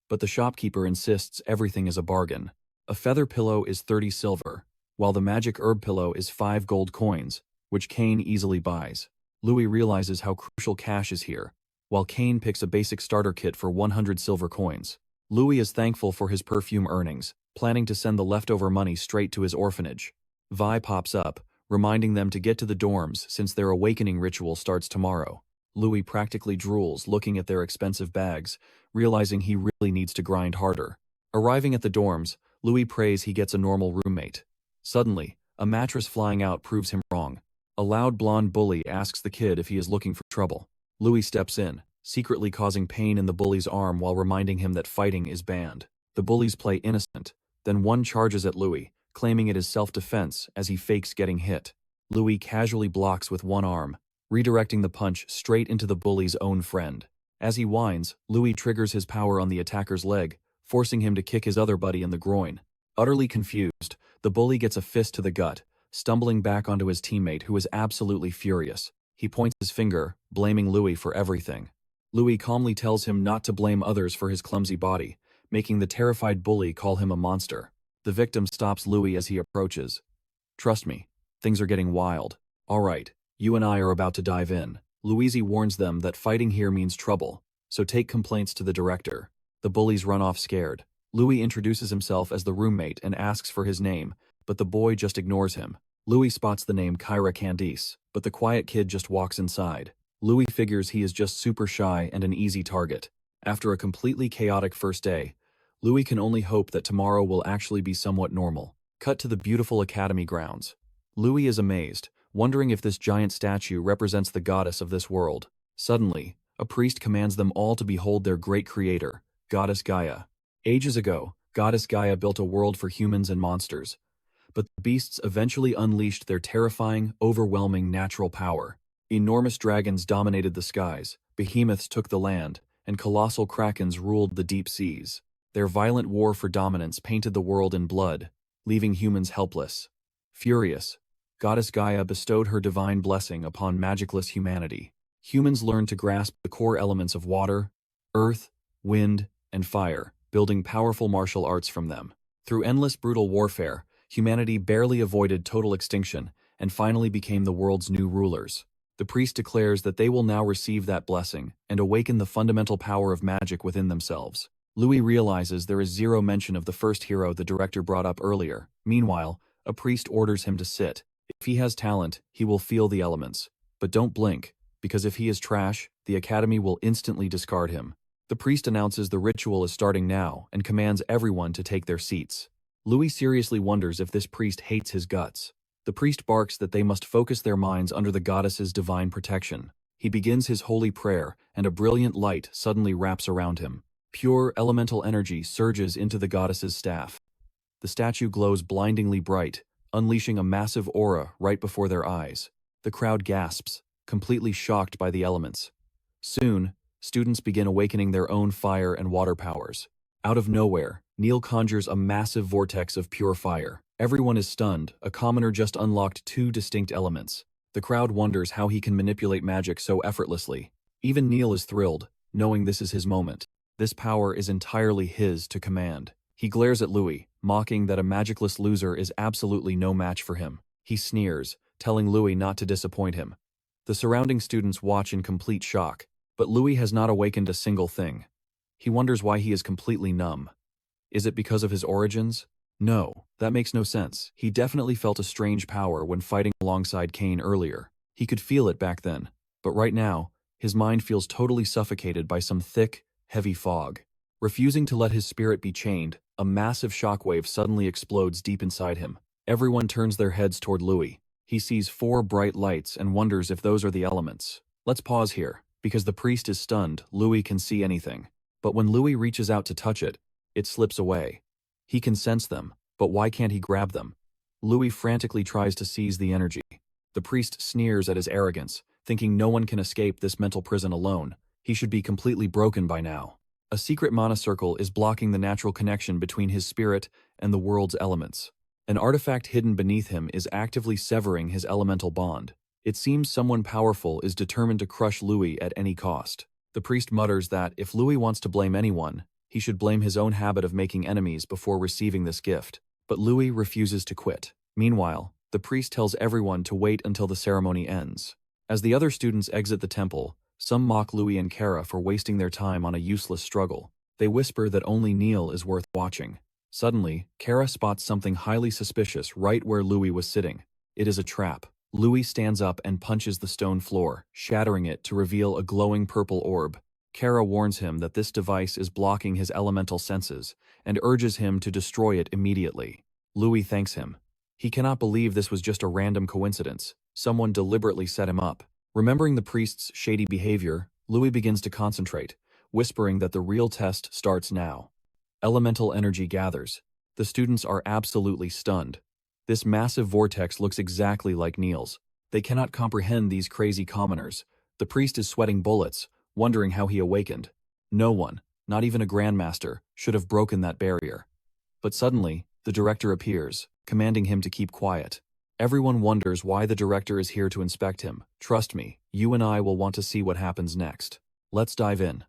but the shopkeeper insists everything is a bargain. A feather pillow is 30 silver, while the magic herb pillow is 5 gold coins, which Kane easily buys. Louis realizes how crucial cash is here, while Kane picks a basic starter kit for 100 silver coins. Louis is thankful for his perfume earnings, planning to send the leftover money straight to his orphanage. Vi pops up, reminding them to get to the dorms since their awakening ritual starts tomorrow. Louis practically drools looking at their expensive bags, realizing he really needs to grind harder. Arriving at the dorms, Louis prays he gets a normal roommate. Suddenly, a mattress flying out proves him wrong. A loud blonde bully asks the kid if he is looking for trouble. Louis steps in, secretly causing pain in the bully's arm while reminding him that fighting is banned. The bullies play innocent, then one charges at Louis, claiming it is self-defense as he fakes getting hit. Louis casually blocks with one arm, redirecting the punch straight into the bully's own friend. As he whines, Louis triggers his power on the attacker's leg, forcing him to kick his other buddy in the groin. Utterly confused, the bully gets a fist to the gut, stumbling back onto his teammate who is absolutely furious. He points his finger, blaming Louis for everything. Louis calmly tells him not to blame others for his clumsy body, making the terrified bully call him a monster. The victim stops Louis as he approaches. Trust me, things are getting wild. All right, you and I are about to dive in. Louis warns them that fighting here means trouble, so take complaints to the director. The bullies run off scared. Louis introduces himself as the roommate and asks for his name, but the boy just ignores him. Louis spots the name Kyra Candice, but the quiet kid just walks inside. Louis figures he is just super shy and an easy target. After a completely chaotic first day, Louis can only hope that tomorrow will actually be somewhat normal. Cut to the beautiful academy grounds. Louis is amazed, wondering if this giant statue represents the goddess of this world. Suddenly, a priest commands them all to behold their great creator, Goddess Gaia. Ages ago, Goddess Gaia built a world for humans and monsters, but the beasts eventually unleashed their terrifying, overwhelming natural power. Enormous dragons dominated the skies, behemoths took the land, and colossal krakens ruled the deep seas. Their violent war for dominance painted the world in blood, leaving humans helpless. Furious, Goddess Gaia bestowed her divine blessing upon magicless humanity. Humans learned to grasp the core elements of water, earth, wind, and fire, building powerful martial arts from them. Through endless brutal warfare, humanity barely avoided total extinction and finally became the world's new rulers. The priest declares that they will now receive that blessing and awaken the fundamental power of magic within themselves. Louis realizes there is zero mention of the first hero the director brought up earlier. Meanwhile, a priest orders him to sit. If he has talent, he will feel the elements. But don't blink, because if he is trash, the Academy will instantly discard him. The priest announces the ritual is starting now and commands everyone to take their seats. Louis seriously wonders if this priest hates his guts. The priest barks that they must focus their minds under the goddess's divine protection. He begins his holy prayer, and a brilliant light suddenly wraps around him. Pure elemental energy surges into the goddess's staff. The statue glows blindingly bright, unleashing a massive aura right before their eyes. The crowd gasps, completely shocked by the elements. Soon, students begin awakening their own fire and water powers. Out of nowhere, Neil conjures a massive vortex of pure fire. Everyone is stunned. A commoner just unlocked two distinct elements. The crowd wonders how he can manipulate magic so effortlessly. Even Neil is thrilled, knowing this is his moment. This power is entirely his to command. He glares at Louis, mocking that a magicless loser is absolutely no match for him. He sneers, telling Louis not to disappoint him. The surrounding students watch in complete shock, but Louis has not awakened a single thing. He wonders why he is completely numb. Is it because of his origins? No, that makes no sense. He definitely felt a strange power when fighting alongside Cain earlier. He could feel it back then, but right now, his mind feels totally suffocated by some thick, heavy fog. Refusing to let his spirit be chained, a massive shockwave suddenly explodes deep inside him. Everyone turns their heads toward Louis. He sees 4 bright lights and wonders if those are the elements. Let's pause here. Because the priest is stunned, Louis can see anything. But when Louis reaches out to touch it, it slips away. He can sense them, but why can't he grab them? Louis frantically tries to seize the energy. The priest sneers at his arrogance, thinking no one can escape this mental prison alone. He should be completely broken by now. A secret mana circle is blocking the natural connection between his spirit and the world's elements. An artifact hidden beneath him is actively severing his elemental bond. It seems someone powerful is determined to crush Louis at any cost. The priest mutters that if Louis wants to blame anyone, he should blame his own habit of making enemies before receiving this gift. But Louis refuses to quit. Meanwhile, the priest tells everyone to wait until the ceremony ends. As the other students exit the temple, some mock Louis and Kara for wasting their time on a useless struggle. They whisper that only Neil is worth watching. Suddenly, Kara spots something highly suspicious right where Louis was sitting. It is a trap. Louis stands up and punches the stone floor, shattering it to reveal a glowing purple orb. Kara warns him that this device is blocking his elemental senses and urges him to destroy it immediately. Louis thanks him. He cannot believe this was just a random coincidence. Someone deliberately set him up. Remembering the priest's shady behavior, Louis begins to concentrate, whispering that the real test starts now. Elemental energy gathers. The students are absolutely stunned. This massive vortex looks exactly like Neil's. They cannot comprehend these crazy commoners. The priest is sweating bullets, wondering how he awakened. No one, not even a grandmaster, should have broken that barrier. But suddenly, the director appears, commanding him to keep quiet. Everyone wonders why the director is here to inspect him. Trust me, you and I will want to see what happens next. Let's dive in.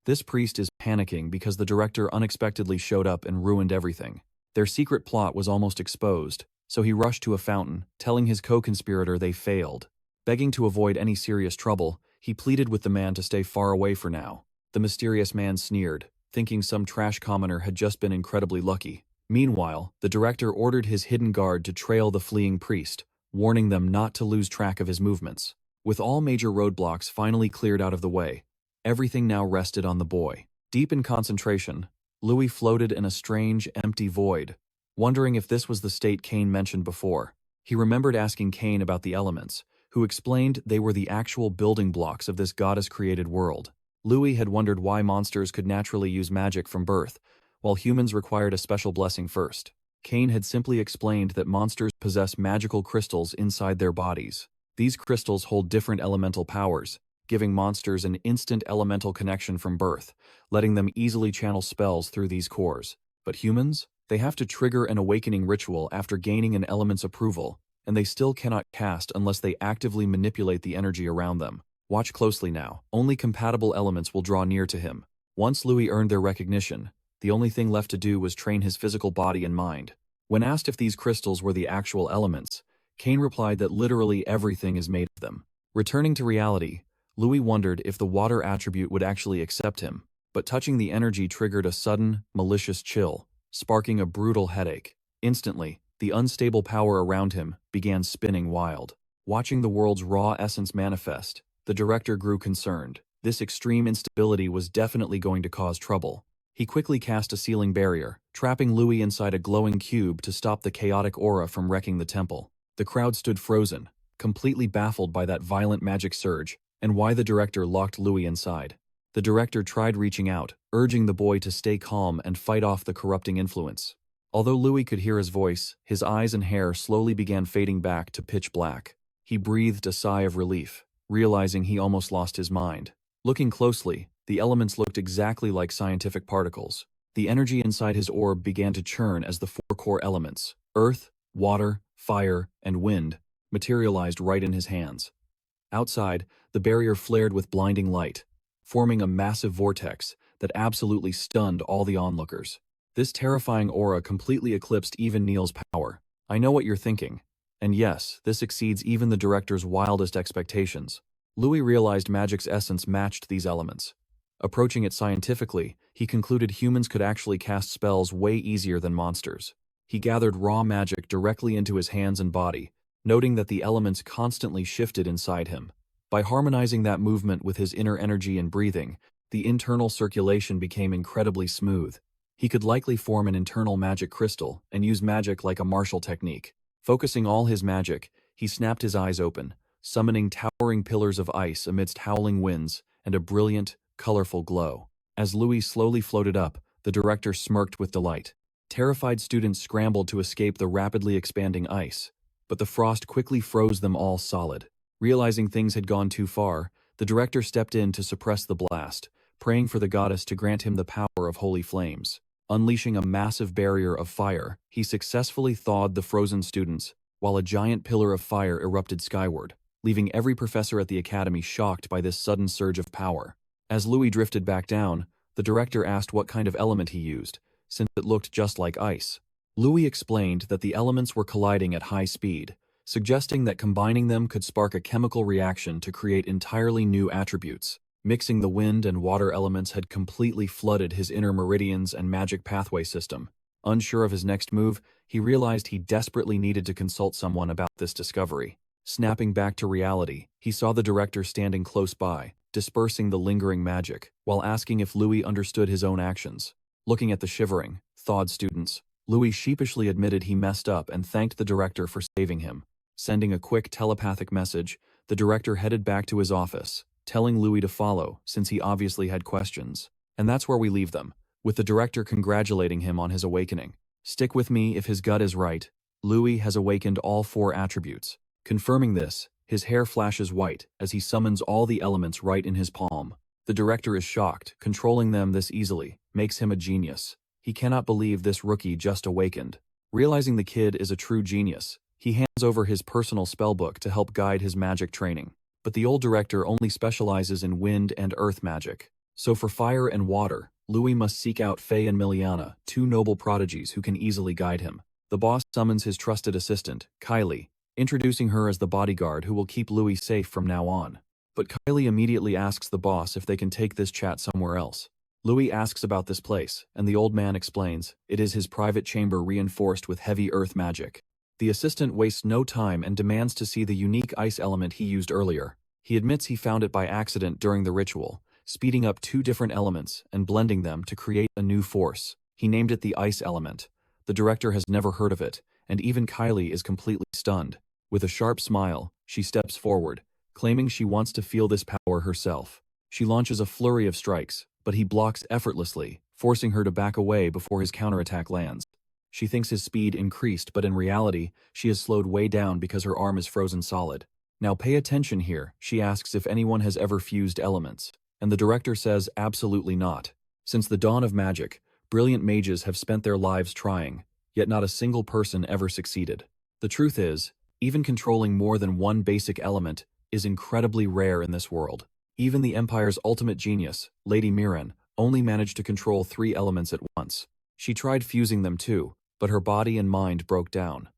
This priest is panicking because the director unexpectedly showed up and ruined everything. Their secret plot was almost exposed, so he rushed to a fountain, telling his co-conspirator they failed. Begging to avoid any serious trouble, he pleaded with the man to stay far away for now. The mysterious man sneered, thinking some trash commoner had just been incredibly lucky. Meanwhile, the director ordered his hidden guard to trail the fleeing priest, warning them not to lose track of his movements. With all major roadblocks finally cleared out of the way, everything now rested on the boy. Deep in concentration, Louis floated in a strange, empty void, wondering if this was the state Cain mentioned before. He remembered asking Cain about the elements, who explained they were the actual building blocks of this goddess-created world. Louis had wondered why monsters could naturally use magic from birth, while humans required a special blessing first. Cain had simply explained that monsters possess magical crystals inside their bodies. These crystals hold different elemental powers, giving monsters an instant elemental connection from birth, letting them easily channel spells through these cores. But humans? They have to trigger an awakening ritual after gaining an element's approval, and they still cannot cast unless they actively manipulate the energy around them. Watch closely now. Only compatible elements will draw near to him. Once Louis earned their recognition, The only thing left to do was train his physical body and mind. When asked if these crystals were the actual elements, Kane replied that literally everything is made of them. Returning to reality, Louis wondered if the water attribute would actually accept him, but touching the energy triggered a sudden, malicious chill, sparking a brutal headache. Instantly, the unstable power around him began spinning wild. Watching the world's raw essence manifest, the director grew concerned. This extreme instability was definitely going to cause trouble. He quickly cast a sealing barrier, trapping Louis inside a glowing cube to stop the chaotic aura from wrecking the temple. The crowd stood frozen, completely baffled by that violent magic surge, and why the director locked Louis inside. The director tried reaching out, urging the boy to stay calm and fight off the corrupting influence. Although Louis could hear his voice, his eyes and hair slowly began fading back to pitch black. He breathed a sigh of relief, realizing he almost lost his mind. Looking closely, the elements looked exactly like scientific particles. The energy inside his orb began to churn as the four core elements, earth, water, fire, and wind, materialized right in his hands. Outside, the barrier flared with blinding light, forming a massive vortex that absolutely stunned all the onlookers. This terrifying aura completely eclipsed even Neil's power. I know what you're thinking. And yes, this exceeds even the director's wildest expectations. Louis realized magic's essence matched these elements. Approaching it scientifically, he concluded humans could actually cast spells way easier than monsters. He gathered raw magic directly into his hands and body, noting that the elements constantly shifted inside him. By harmonizing that movement with his inner energy and breathing, the internal circulation became incredibly smooth. He could likely form an internal magic crystal and use magic like a martial technique. Focusing all his magic, he snapped his eyes open, summoning towering pillars of ice amidst howling winds and a brilliant, colorful glow. As Louis slowly floated up, the director smirked with delight. Terrified students scrambled to escape the rapidly expanding ice, but the frost quickly froze them all solid. Realizing things had gone too far, the director stepped in to suppress the blast, praying for the goddess to grant him the power of holy flames. Unleashing a massive barrier of fire, he successfully thawed the frozen students, while a giant pillar of fire erupted skyward, leaving every professor at the academy shocked by this sudden surge of power. As Louis drifted back down, the director asked what kind of element he used, since it looked just like ice. Louis explained that the elements were colliding at high speed, suggesting that combining them could spark a chemical reaction to create entirely new attributes. Mixing the wind and water elements had completely flooded his inner meridians and magic pathway system. Unsure of his next move, he realized he desperately needed to consult someone about this discovery. Snapping back to reality, he saw the director standing close by, dispersing the lingering magic, while asking if Louis understood his own actions. Looking at the shivering, thawed students, Louis sheepishly admitted he messed up and thanked the director for saving him. Sending a quick telepathic message, the director headed back to his office, telling Louis to follow since he obviously had questions. And that's where we leave them, with the director congratulating him on his awakening. Stick with me if his gut is right. Louis has awakened all four attributes. Confirming this, his hair flashes white as he summons all the elements right in his palm. The director is shocked. Controlling them this easily makes him a genius. He cannot believe this rookie just awakened. Realizing the kid is a true genius, he hands over his personal spellbook to help guide his magic training. But the old director only specializes in wind and earth magic. So for fire and water, Louis must seek out Faye and Miliana, two noble prodigies who can easily guide him. The boss summons his trusted assistant, Kylie, introducing her as the bodyguard who will keep Louis safe from now on. But Kylie immediately asks the boss if they can take this chat somewhere else. Louis asks about this place, and the old man explains it is his private chamber reinforced with heavy earth magic. The assistant wastes no time and demands to see the unique ice element he used earlier. He admits he found it by accident during the ritual, speeding up two different elements and blending them to create a new force. He named it the ice element. The director has never heard of it, and even Kylie is completely stunned. With a sharp smile, she steps forward, claiming she wants to feel this power herself. She launches a flurry of strikes, but he blocks effortlessly, forcing her to back away before his counterattack lands. She thinks his speed increased, but in reality, she has slowed way down because her arm is frozen solid. Now pay attention here, she asks if anyone has ever fused elements. And the director says absolutely not. Since the dawn of magic, brilliant mages have spent their lives trying, yet not a single person ever succeeded. The truth is, even controlling more than one basic element is incredibly rare in this world. Even the Empire's ultimate genius, Lady Mirren, only managed to control 3 elements at once. She tried fusing them too, but her body and mind broke down.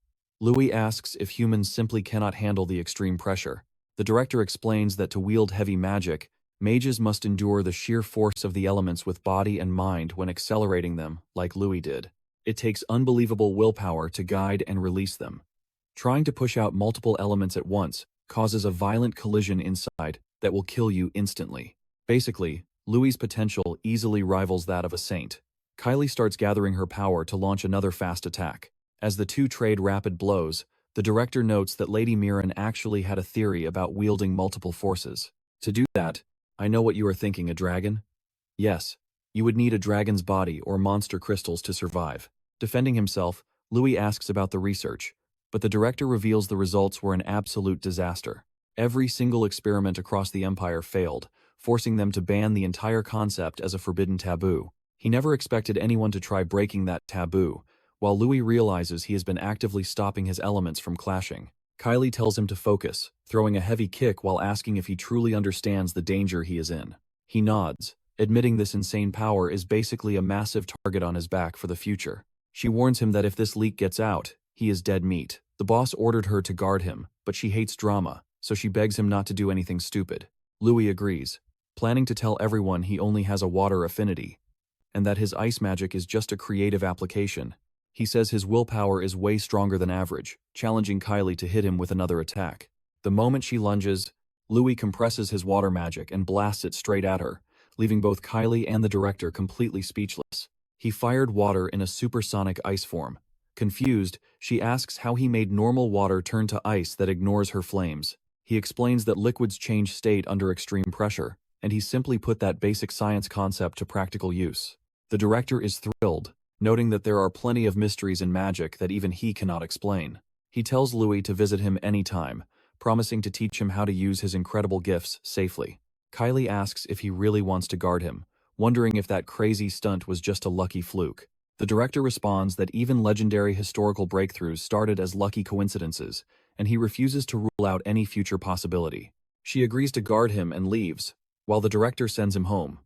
Louis asks if humans simply cannot handle the extreme pressure. The director explains that to wield heavy magic, mages must endure the sheer force of the elements with body and mind when accelerating them, like Louis did. It takes unbelievable willpower to guide and release them. Trying to push out multiple elements at once causes a violent collision inside that will kill you instantly. Basically, Louis's potential easily rivals that of a saint. Kylie starts gathering her power to launch another fast attack. As the two trade rapid blows, the director notes that Lady Mirren actually had a theory about wielding multiple forces. To do that, I know what you are thinking, a dragon? Yes, you would need a dragon's body or monster crystals to survive. Defending himself, Louis asks about the research, but the director reveals the results were an absolute disaster. Every single experiment across the empire failed, forcing them to ban the entire concept as a forbidden taboo. He never expected anyone to try breaking that taboo, while Louis realizes he has been actively stopping his elements from clashing. Kylie tells him to focus, throwing a heavy kick while asking if he truly understands the danger he is in. He nods, admitting this insane power is basically a massive target on his back for the future. She warns him that if this leak gets out, he is dead meat. The boss ordered her to guard him, but she hates drama, so she begs him not to do anything stupid. Louis agrees, planning to tell everyone he only has a water affinity, and that his ice magic is just a creative application. He says his willpower is way stronger than average, challenging Kylie to hit him with another attack. The moment she lunges, Louis compresses his water magic and blasts it straight at her, leaving both Kylie and the director completely speechless. He fired water in a supersonic ice form. Confused, she asks how he made normal water turn to ice that ignores her flames. He explains that liquids change state under extreme pressure, and he simply put that basic science concept to practical use. The director is thrilled, noting that there are plenty of mysteries in magic that even he cannot explain. He tells Louis to visit him anytime, promising to teach him how to use his incredible gifts safely. Kylie asks if he really wants to guard him, wondering if that crazy stunt was just a lucky fluke. The director responds that even legendary historical breakthroughs started as lucky coincidences, and he refuses to rule out any future possibility. She agrees to guard him and leaves, while the director sends him home.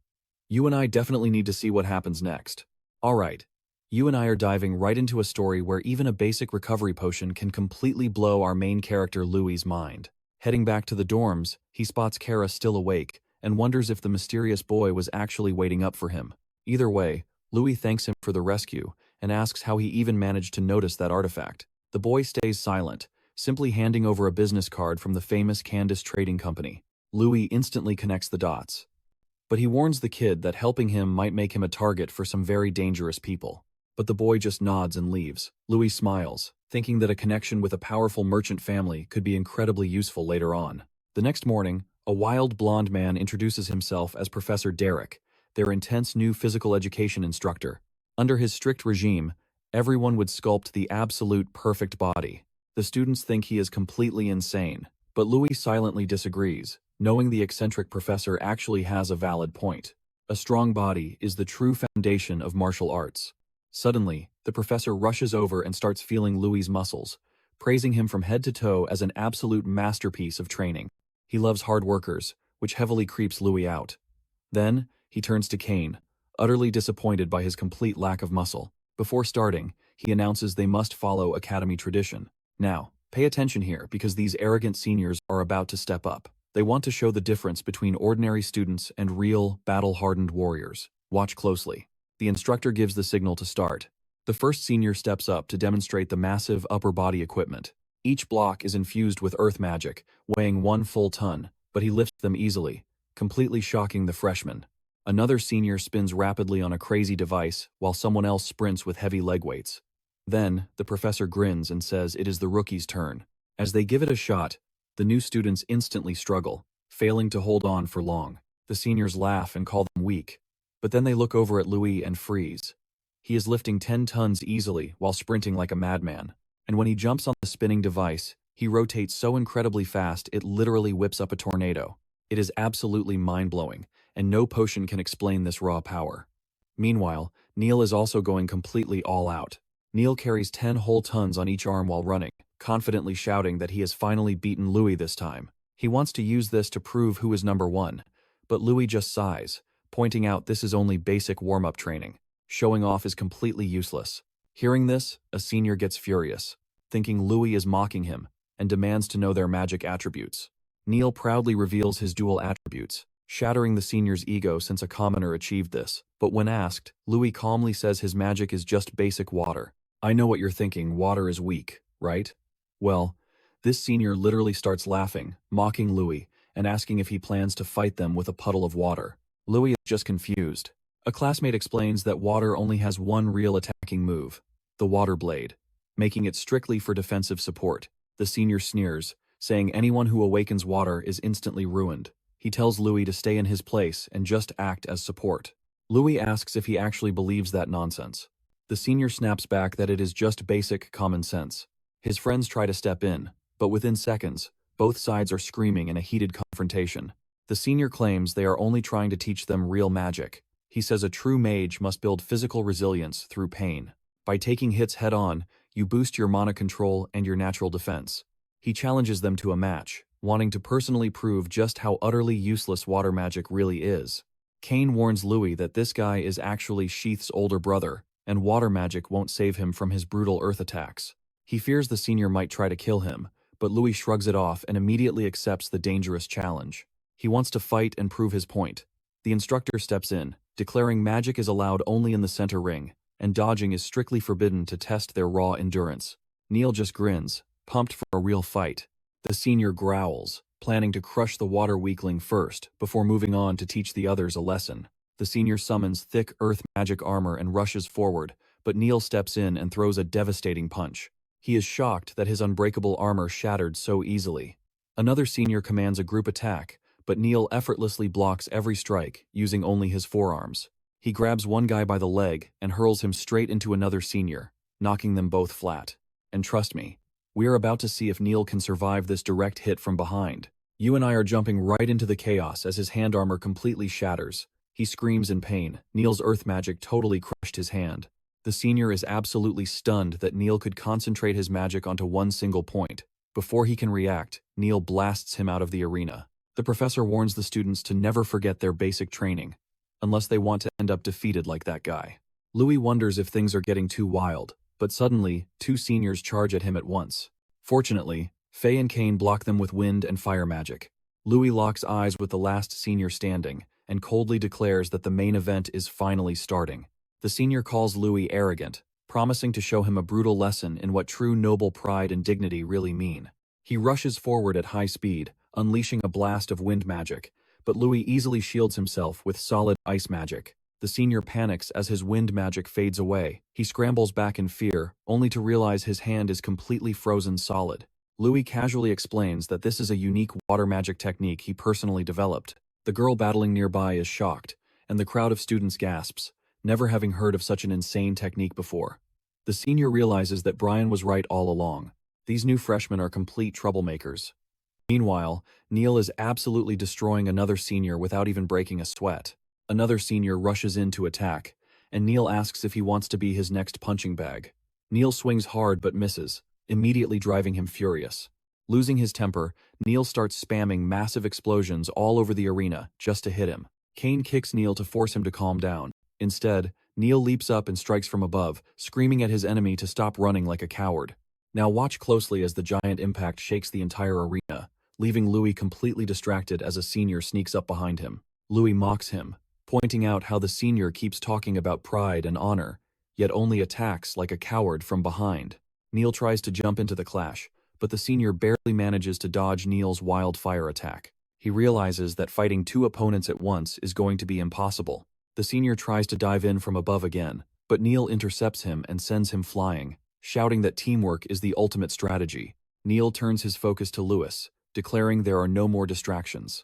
You and I definitely need to see what happens next. Alright, you and I are diving right into a story where even a basic recovery potion can completely blow our main character Louis's mind. Heading back to the dorms, he spots Kara still awake, and wonders if the mysterious boy was actually waiting up for him. Either way, Louis thanks him for the rescue, and asks how he even managed to notice that artifact. The boy stays silent, simply handing over a business card from the famous Candace Trading Company. Louis instantly connects the dots. But he warns the kid that helping him might make him a target for some very dangerous people. But the boy just nods and leaves. Louis smiles, thinking that a connection with a powerful merchant family could be incredibly useful later on. The next morning, a wild blonde man introduces himself as Professor Derek, their intense new physical education instructor. Under his strict regime, everyone would sculpt the absolute perfect body. The students think he is completely insane, but Louis silently disagrees, knowing the eccentric professor actually has a valid point. A strong body is the true foundation of martial arts. Suddenly, the professor rushes over and starts feeling Louis's muscles, praising him from head to toe as an absolute masterpiece of training. He loves hard workers, which heavily creeps Louis out. Then, he turns to Kane, utterly disappointed by his complete lack of muscle. Before starting, he announces they must follow academy tradition. Now, pay attention here because these arrogant seniors are about to step up. They want to show the difference between ordinary students and real, battle-hardened warriors. Watch closely. The instructor gives the signal to start. The first senior steps up to demonstrate the massive upper body equipment. Each block is infused with earth magic, weighing 1 full ton, but he lifts them easily, completely shocking the freshmen. Another senior spins rapidly on a crazy device, while someone else sprints with heavy leg weights. Then, the professor grins and says it is the rookie's turn. As they give it a shot, the new students instantly struggle, failing to hold on for long. The seniors laugh and call them weak. But then they look over at Louis and freeze. He is lifting 10 tons easily while sprinting like a madman. And when he jumps on the spinning device, he rotates so incredibly fast it literally whips up a tornado. It is absolutely mind-blowing, and no potion can explain this raw power. Meanwhile, Neil is also going completely all out. Neil carries 10 whole tons on each arm while running, confidently shouting that he has finally beaten Louis this time. He wants to use this to prove who is number one, but Louis just sighs, pointing out this is only basic warm-up training. Showing off is completely useless. Hearing this, a senior gets furious, thinking Louis is mocking him, and demands to know their magic attributes. Neil proudly reveals his dual attributes, shattering the senior's ego since a commoner achieved this. But when asked, Louis calmly says his magic is just basic water. I know what you're thinking, water is weak, right? Well, this senior literally starts laughing, mocking Louis, and asking if he plans to fight them with a puddle of water. Louis is just confused. A classmate explains that water only has one real attacking move, the water blade, making it strictly for defensive support. The senior sneers, saying anyone who awakens water is instantly ruined. He tells Louis to stay in his place and just act as support. Louis asks if he actually believes that nonsense. The senior snaps back that it is just basic common sense. His friends try to step in, but within seconds, both sides are screaming in a heated confrontation. The senior claims they are only trying to teach them real magic. He says a true mage must build physical resilience through pain. By taking hits head-on, you boost your mana control and your natural defense. He challenges them to a match, wanting to personally prove just how utterly useless water magic really is. Kane warns Louis that this guy is actually Sheath's older brother, and water magic won't save him from his brutal earth attacks. He fears the senior might try to kill him, but Louis shrugs it off and immediately accepts the dangerous challenge. He wants to fight and prove his point. The instructor steps in, declaring magic is allowed only in the center ring, and dodging is strictly forbidden to test their raw endurance. Neil just grins, pumped for a real fight. The senior growls, planning to crush the water weakling first, before moving on to teach the others a lesson. The senior summons thick earth magic armor and rushes forward, but Neil steps in and throws a devastating punch. He is shocked that his unbreakable armor shattered so easily. Another senior commands a group attack, but Neil effortlessly blocks every strike, using only his forearms. He grabs one guy by the leg and hurls him straight into another senior, knocking them both flat. And trust me, we are about to see if Neil can survive this direct hit from behind. You and I are jumping right into the chaos as his hand armor completely shatters. He screams in pain. Neil's earth magic totally crushed his hand. The senior is absolutely stunned that Neil could concentrate his magic onto one single point. Before he can react, Neil blasts him out of the arena. The professor warns the students to never forget their basic training, unless they want to end up defeated like that guy. Louis wonders if things are getting too wild, but suddenly, two seniors charge at him at once. Fortunately, Faye and Kane block them with wind and fire magic. Louis locks eyes with the last senior standing, and coldly declares that the main event is finally starting. The senior calls Louis arrogant, promising to show him a brutal lesson in what true noble pride and dignity really mean. He rushes forward at high speed, unleashing a blast of wind magic, but Louis easily shields himself with solid ice magic. The senior panics as his wind magic fades away. He scrambles back in fear, only to realize his hand is completely frozen solid. Louis casually explains that this is a unique water magic technique he personally developed. The girl battling nearby is shocked, and the crowd of students gasps, never having heard of such an insane technique before. The senior realizes that Brian was right all along. These new freshmen are complete troublemakers. Meanwhile, Neil is absolutely destroying another senior without even breaking a sweat. Another senior rushes in to attack, and Neil asks if he wants to be his next punching bag. Neil swings hard but misses, immediately driving him furious. Losing his temper, Neil starts spamming massive explosions all over the arena just to hit him. Kane kicks Neil to force him to calm down. Instead, Neil leaps up and strikes from above, screaming at his enemy to stop running like a coward. Now watch closely as the giant impact shakes the entire arena, leaving Louis completely distracted as a senior sneaks up behind him. Louis mocks him, pointing out how the senior keeps talking about pride and honor, yet only attacks like a coward from behind. Neil tries to jump into the clash, but the senior barely manages to dodge Neil's wildfire attack. He realizes that fighting two opponents at once is going to be impossible. The senior tries to dive in from above again, but Neil intercepts him and sends him flying, shouting that teamwork is the ultimate strategy. Neil turns his focus to Louis, declaring there are no more distractions.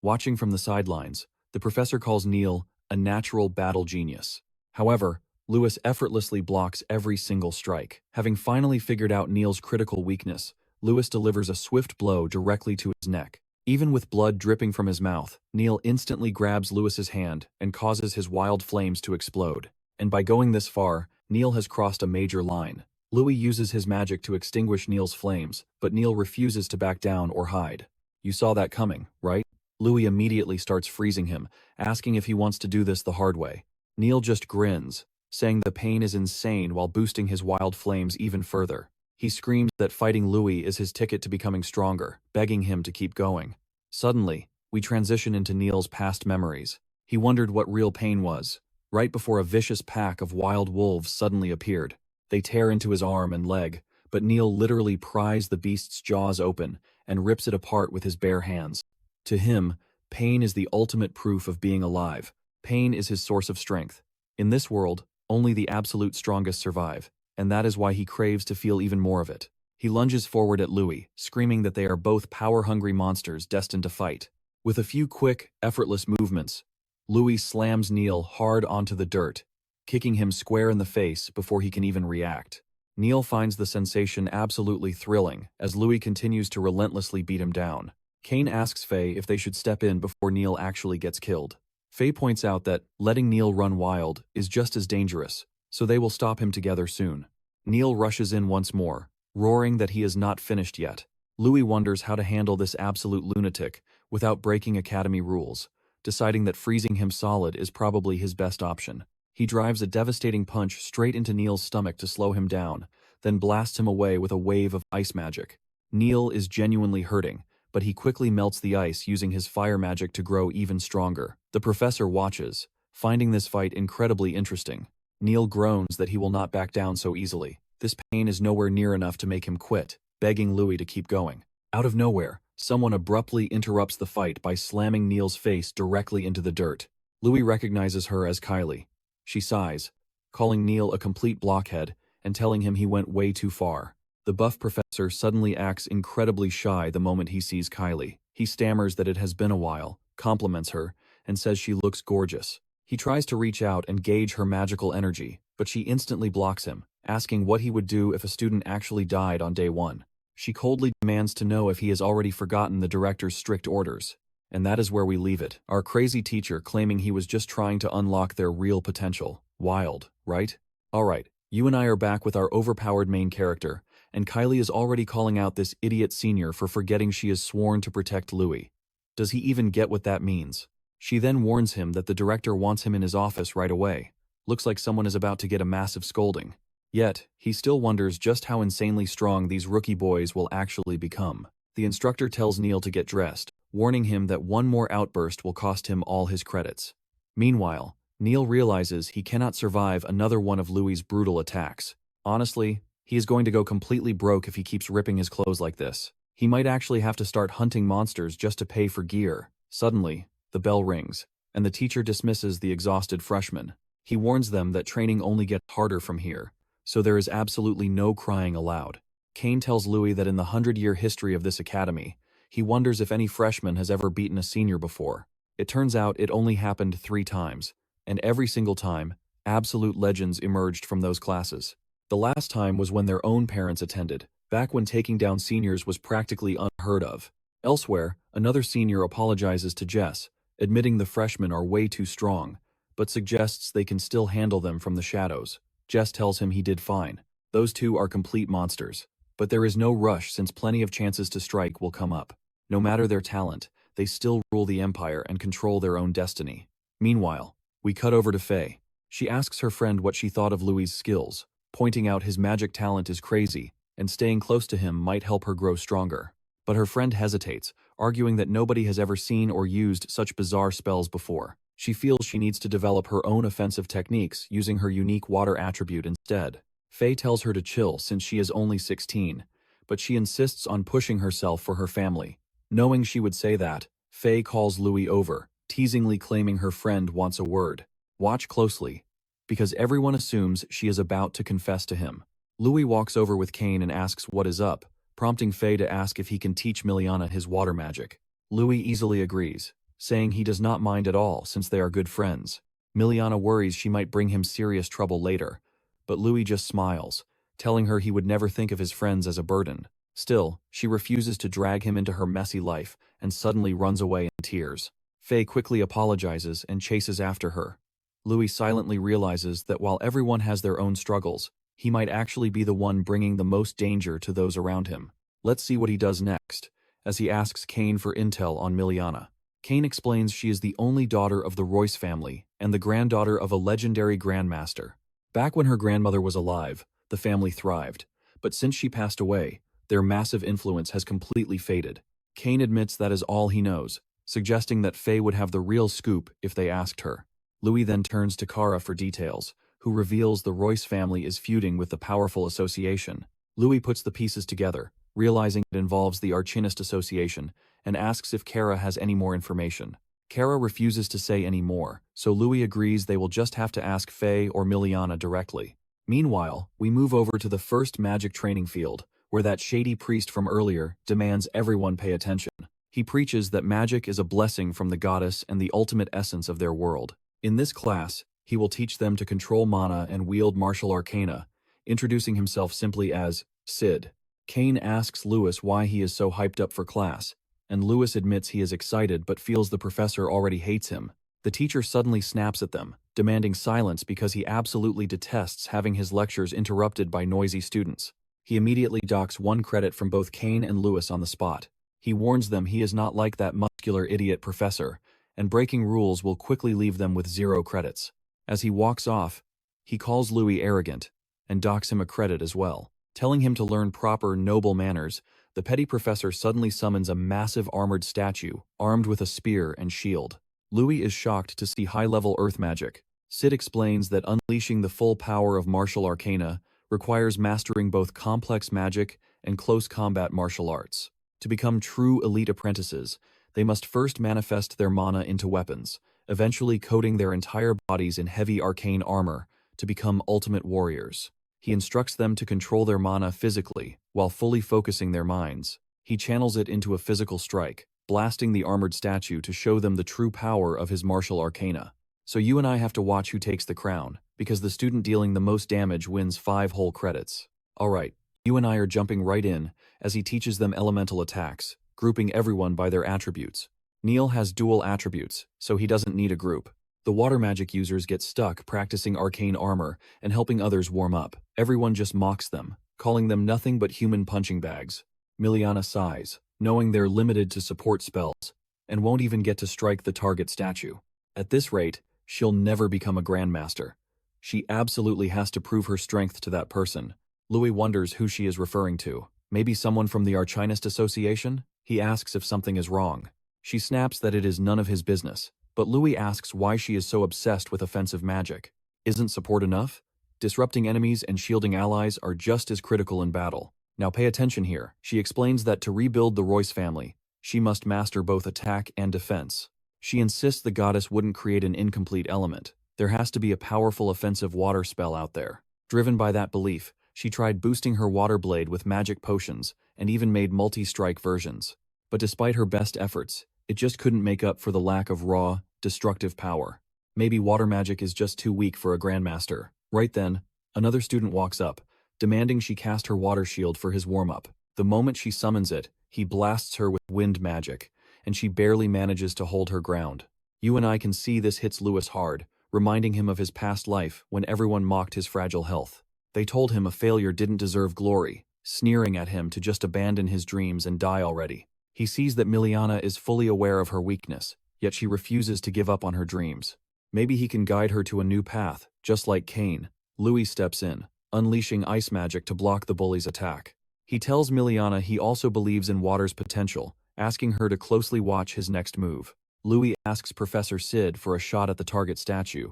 Watching from the sidelines, the professor calls Neil a natural battle genius. However, Louis effortlessly blocks every single strike. Having finally figured out Neil's critical weakness, Louis delivers a swift blow directly to his neck. Even with blood dripping from his mouth, Neil instantly grabs Louis's hand and causes his wild flames to explode. And by going this far, Neil has crossed a major line. Louis uses his magic to extinguish Neil's flames, but Neil refuses to back down or hide. You saw that coming, right? Louis immediately starts freezing him, asking if he wants to do this the hard way. Neil just grins, saying the pain is insane while boosting his wild flames even further. He screams that fighting Louis is his ticket to becoming stronger, begging him to keep going. Suddenly, we transition into Neil's past memories. He wondered what real pain was, right before a vicious pack of wild wolves suddenly appeared. They tear into his arm and leg, but Neil literally pries the beast's jaws open and rips it apart with his bare hands. To him, pain is the ultimate proof of being alive. Pain is his source of strength. In this world, only the absolute strongest survive, and that is why he craves to feel even more of it. He lunges forward at Louis, screaming that they are both power-hungry monsters destined to fight. With a few quick, effortless movements, Louis slams Neil hard onto the dirt, kicking him square in the face before he can even react. Neil finds the sensation absolutely thrilling as Louis continues to relentlessly beat him down. Kane asks Faye if they should step in before Neil actually gets killed. Faye points out that letting Neil run wild is just as dangerous, so they will stop him together soon. Neil rushes in once more, roaring that he is not finished yet. Louis wonders how to handle this absolute lunatic without breaking Academy rules, deciding that freezing him solid is probably his best option. He drives a devastating punch straight into Neil's stomach to slow him down, then blasts him away with a wave of ice magic. Neil is genuinely hurting, but he quickly melts the ice using his fire magic to grow even stronger. The professor watches, finding this fight incredibly interesting. Neil groans that he will not back down so easily. This pain is nowhere near enough to make him quit, begging Louis to keep going. Out of nowhere, someone abruptly interrupts the fight by slamming Neil's face directly into the dirt. Louis recognizes her as Kylie. She sighs, calling Neil a complete blockhead and telling him he went way too far. The buff professor suddenly acts incredibly shy the moment he sees Kylie. He stammers that it has been a while, compliments her, and says she looks gorgeous. He tries to reach out and gauge her magical energy, but she instantly blocks him, asking what he would do if a student actually died on day one. She coldly demands to know if he has already forgotten the director's strict orders. And that is where we leave it. Our crazy teacher claiming he was just trying to unlock their real potential. Wild, right? Alright, you and I are back with our overpowered main character, and Kylie is already calling out this idiot senior for forgetting she is sworn to protect Louis. Does he even get what that means? She then warns him that the director wants him in his office right away. Looks like someone is about to get a massive scolding. Yet, he still wonders just how insanely strong these rookie boys will actually become. The instructor tells Neil to get dressed, warning him that one more outburst will cost him all his credits. Meanwhile, Neil realizes he cannot survive another one of Louis' brutal attacks. Honestly, he is going to go completely broke if he keeps ripping his clothes like this. He might actually have to start hunting monsters just to pay for gear. Suddenly, the bell rings, and the teacher dismisses the exhausted freshmen. He warns them that training only gets harder from here, so there is absolutely no crying allowed. Kane tells Louis that in the 100-year history of this academy, he wonders if any freshman has ever beaten a senior before. It turns out it only happened 3 times, and every single time, absolute legends emerged from those classes. The last time was when their own parents attended, back when taking down seniors was practically unheard of. Elsewhere, another senior apologizes to Jess, admitting the freshmen are way too strong, but suggests they can still handle them from the shadows. Jess tells him he did fine. Those two are complete monsters. But there is no rush since plenty of chances to strike will come up. No matter their talent, they still rule the Empire and control their own destiny. Meanwhile, we cut over to Faye. She asks her friend what she thought of Louis' skills, pointing out his magic talent is crazy, and staying close to him might help her grow stronger. But her friend hesitates, arguing that nobody has ever seen or used such bizarre spells before. She feels she needs to develop her own offensive techniques using her unique water attribute instead. Faye tells her to chill since she is only 16, but she insists on pushing herself for her family. Knowing she would say that, Faye calls Louis over, teasingly claiming her friend wants a word. Watch closely, because everyone assumes she is about to confess to him. Louis walks over with Kane and asks what is up, prompting Faye to ask if he can teach Miliana his water magic. Louis easily agrees, saying he does not mind at all since they are good friends. Miliana worries she might bring him serious trouble later, but Louis just smiles, telling her he would never think of his friends as a burden. Still, she refuses to drag him into her messy life and suddenly runs away in tears. Faye quickly apologizes and chases after her. Louis silently realizes that while everyone has their own struggles, he might actually be the one bringing the most danger to those around him. Let's see what he does next, as he asks Kane for intel on Miliana. Kane explains she is the only daughter of the Royce family and the granddaughter of a legendary grandmaster. Back when her grandmother was alive, the family thrived, but since she passed away, their massive influence has completely faded. Kane admits that is all he knows, suggesting that Faye would have the real scoop if they asked her. Louis then turns to Kara for details, who reveals the Royce family is feuding with the powerful association. Louis puts the pieces together, realizing it involves the Archinist Association, and asks if Kara has any more information. Kara refuses to say any more, so Louis agrees they will just have to ask Faye or Miliana directly. Meanwhile, we move over to the first magic training field, where that shady priest from earlier demands everyone pay attention. He preaches that magic is a blessing from the goddess and the ultimate essence of their world. In this class, he will teach them to control mana and wield martial arcana, introducing himself simply as Sid. Kane asks Louis why he is so hyped up for class, and Louis admits he is excited but feels the professor already hates him. The teacher suddenly snaps at them, demanding silence because he absolutely detests having his lectures interrupted by noisy students. He immediately docks 1 credit from both Kane and Louis on the spot. He warns them he is not like that muscular idiot professor, and breaking rules will quickly leave them with 0 credits. As he walks off, he calls Louis arrogant, and docks him a credit as well. Telling him to learn proper, noble manners, the petty professor suddenly summons a massive armored statue, armed with a spear and shield. Louis is shocked to see high-level earth magic. Sid explains that unleashing the full power of martial arcana requires mastering both complex magic and close combat martial arts. To become true elite apprentices, they must first manifest their mana into weapons, eventually coating their entire bodies in heavy arcane armor to become ultimate warriors. He instructs them to control their mana physically, while fully focusing their minds. He channels it into a physical strike, blasting the armored statue to show them the true power of his martial arcana. So you and I have to watch who takes the crown, because the student dealing the most damage wins 5 whole credits. Alright, you and I are jumping right in, as he teaches them elemental attacks, grouping everyone by their attributes. Neil has dual attributes, so he doesn't need a group. The water magic users get stuck practicing arcane armor and helping others warm up. Everyone just mocks them, calling them nothing but human punching bags. Miliana sighs, knowing they're limited to support spells, and won't even get to strike the target statue. At this rate, she'll never become a grandmaster. She absolutely has to prove her strength to that person. Louis wonders who she is referring to. Maybe someone from the Archinist Association? He asks if something is wrong. She snaps that it is none of his business, but Louis asks why she is so obsessed with offensive magic. Isn't support enough? Disrupting enemies and shielding allies are just as critical in battle. Now pay attention here. She explains that to rebuild the Royce family, she must master both attack and defense. She insists the goddess wouldn't create an incomplete element. There has to be a powerful offensive water spell out there. Driven by that belief, she tried boosting her water blade with magic potions and even made multi-strike versions. But despite her best efforts, it just couldn't make up for the lack of raw, destructive power. Maybe water magic is just too weak for a grandmaster. Right then, another student walks up, demanding she cast her water shield for his warm-up. The moment she summons it, he blasts her with wind magic, and she barely manages to hold her ground. You and I can see this hits Louis hard, reminding him of his past life when everyone mocked his fragile health. They told him a failure didn't deserve glory, sneering at him to just abandon his dreams and die already. He sees that Miliana is fully aware of her weakness, yet she refuses to give up on her dreams. Maybe he can guide her to a new path, just like Kane. Louis steps in, unleashing ice magic to block the bully's attack. He tells Miliana he also believes in water's potential, asking her to closely watch his next move. Louis asks Professor Sid for a shot at the target statue,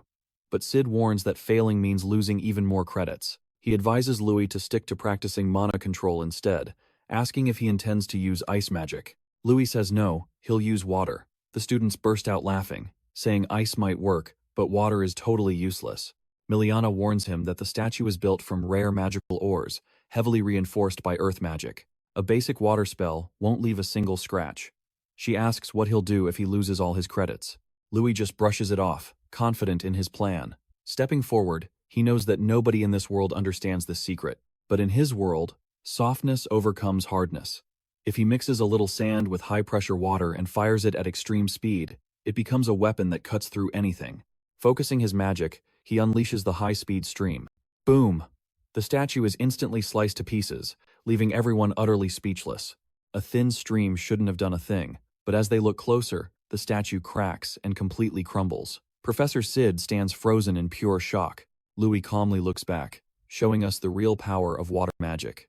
but Sid warns that failing means losing even more credits. He advises Louis to stick to practicing mana control instead, asking if he intends to use ice magic. Louis says no, he'll use water. The students burst out laughing, saying ice might work, but water is totally useless. Miliana warns him that the statue is built from rare magical ores, heavily reinforced by earth magic. A basic water spell won't leave a single scratch. She asks what he'll do if he loses all his credits. Louis just brushes it off, confident in his plan. Stepping forward, he knows that nobody in this world understands this secret, but in his world, softness overcomes hardness. If he mixes a little sand with high-pressure water and fires it at extreme speed, it becomes a weapon that cuts through anything. Focusing his magic, he unleashes the high-speed stream. Boom! The statue is instantly sliced to pieces, leaving everyone utterly speechless. A thin stream shouldn't have done a thing, but as they look closer, the statue cracks and completely crumbles. Professor Sid stands frozen in pure shock. Louis calmly looks back, showing us the real power of water magic.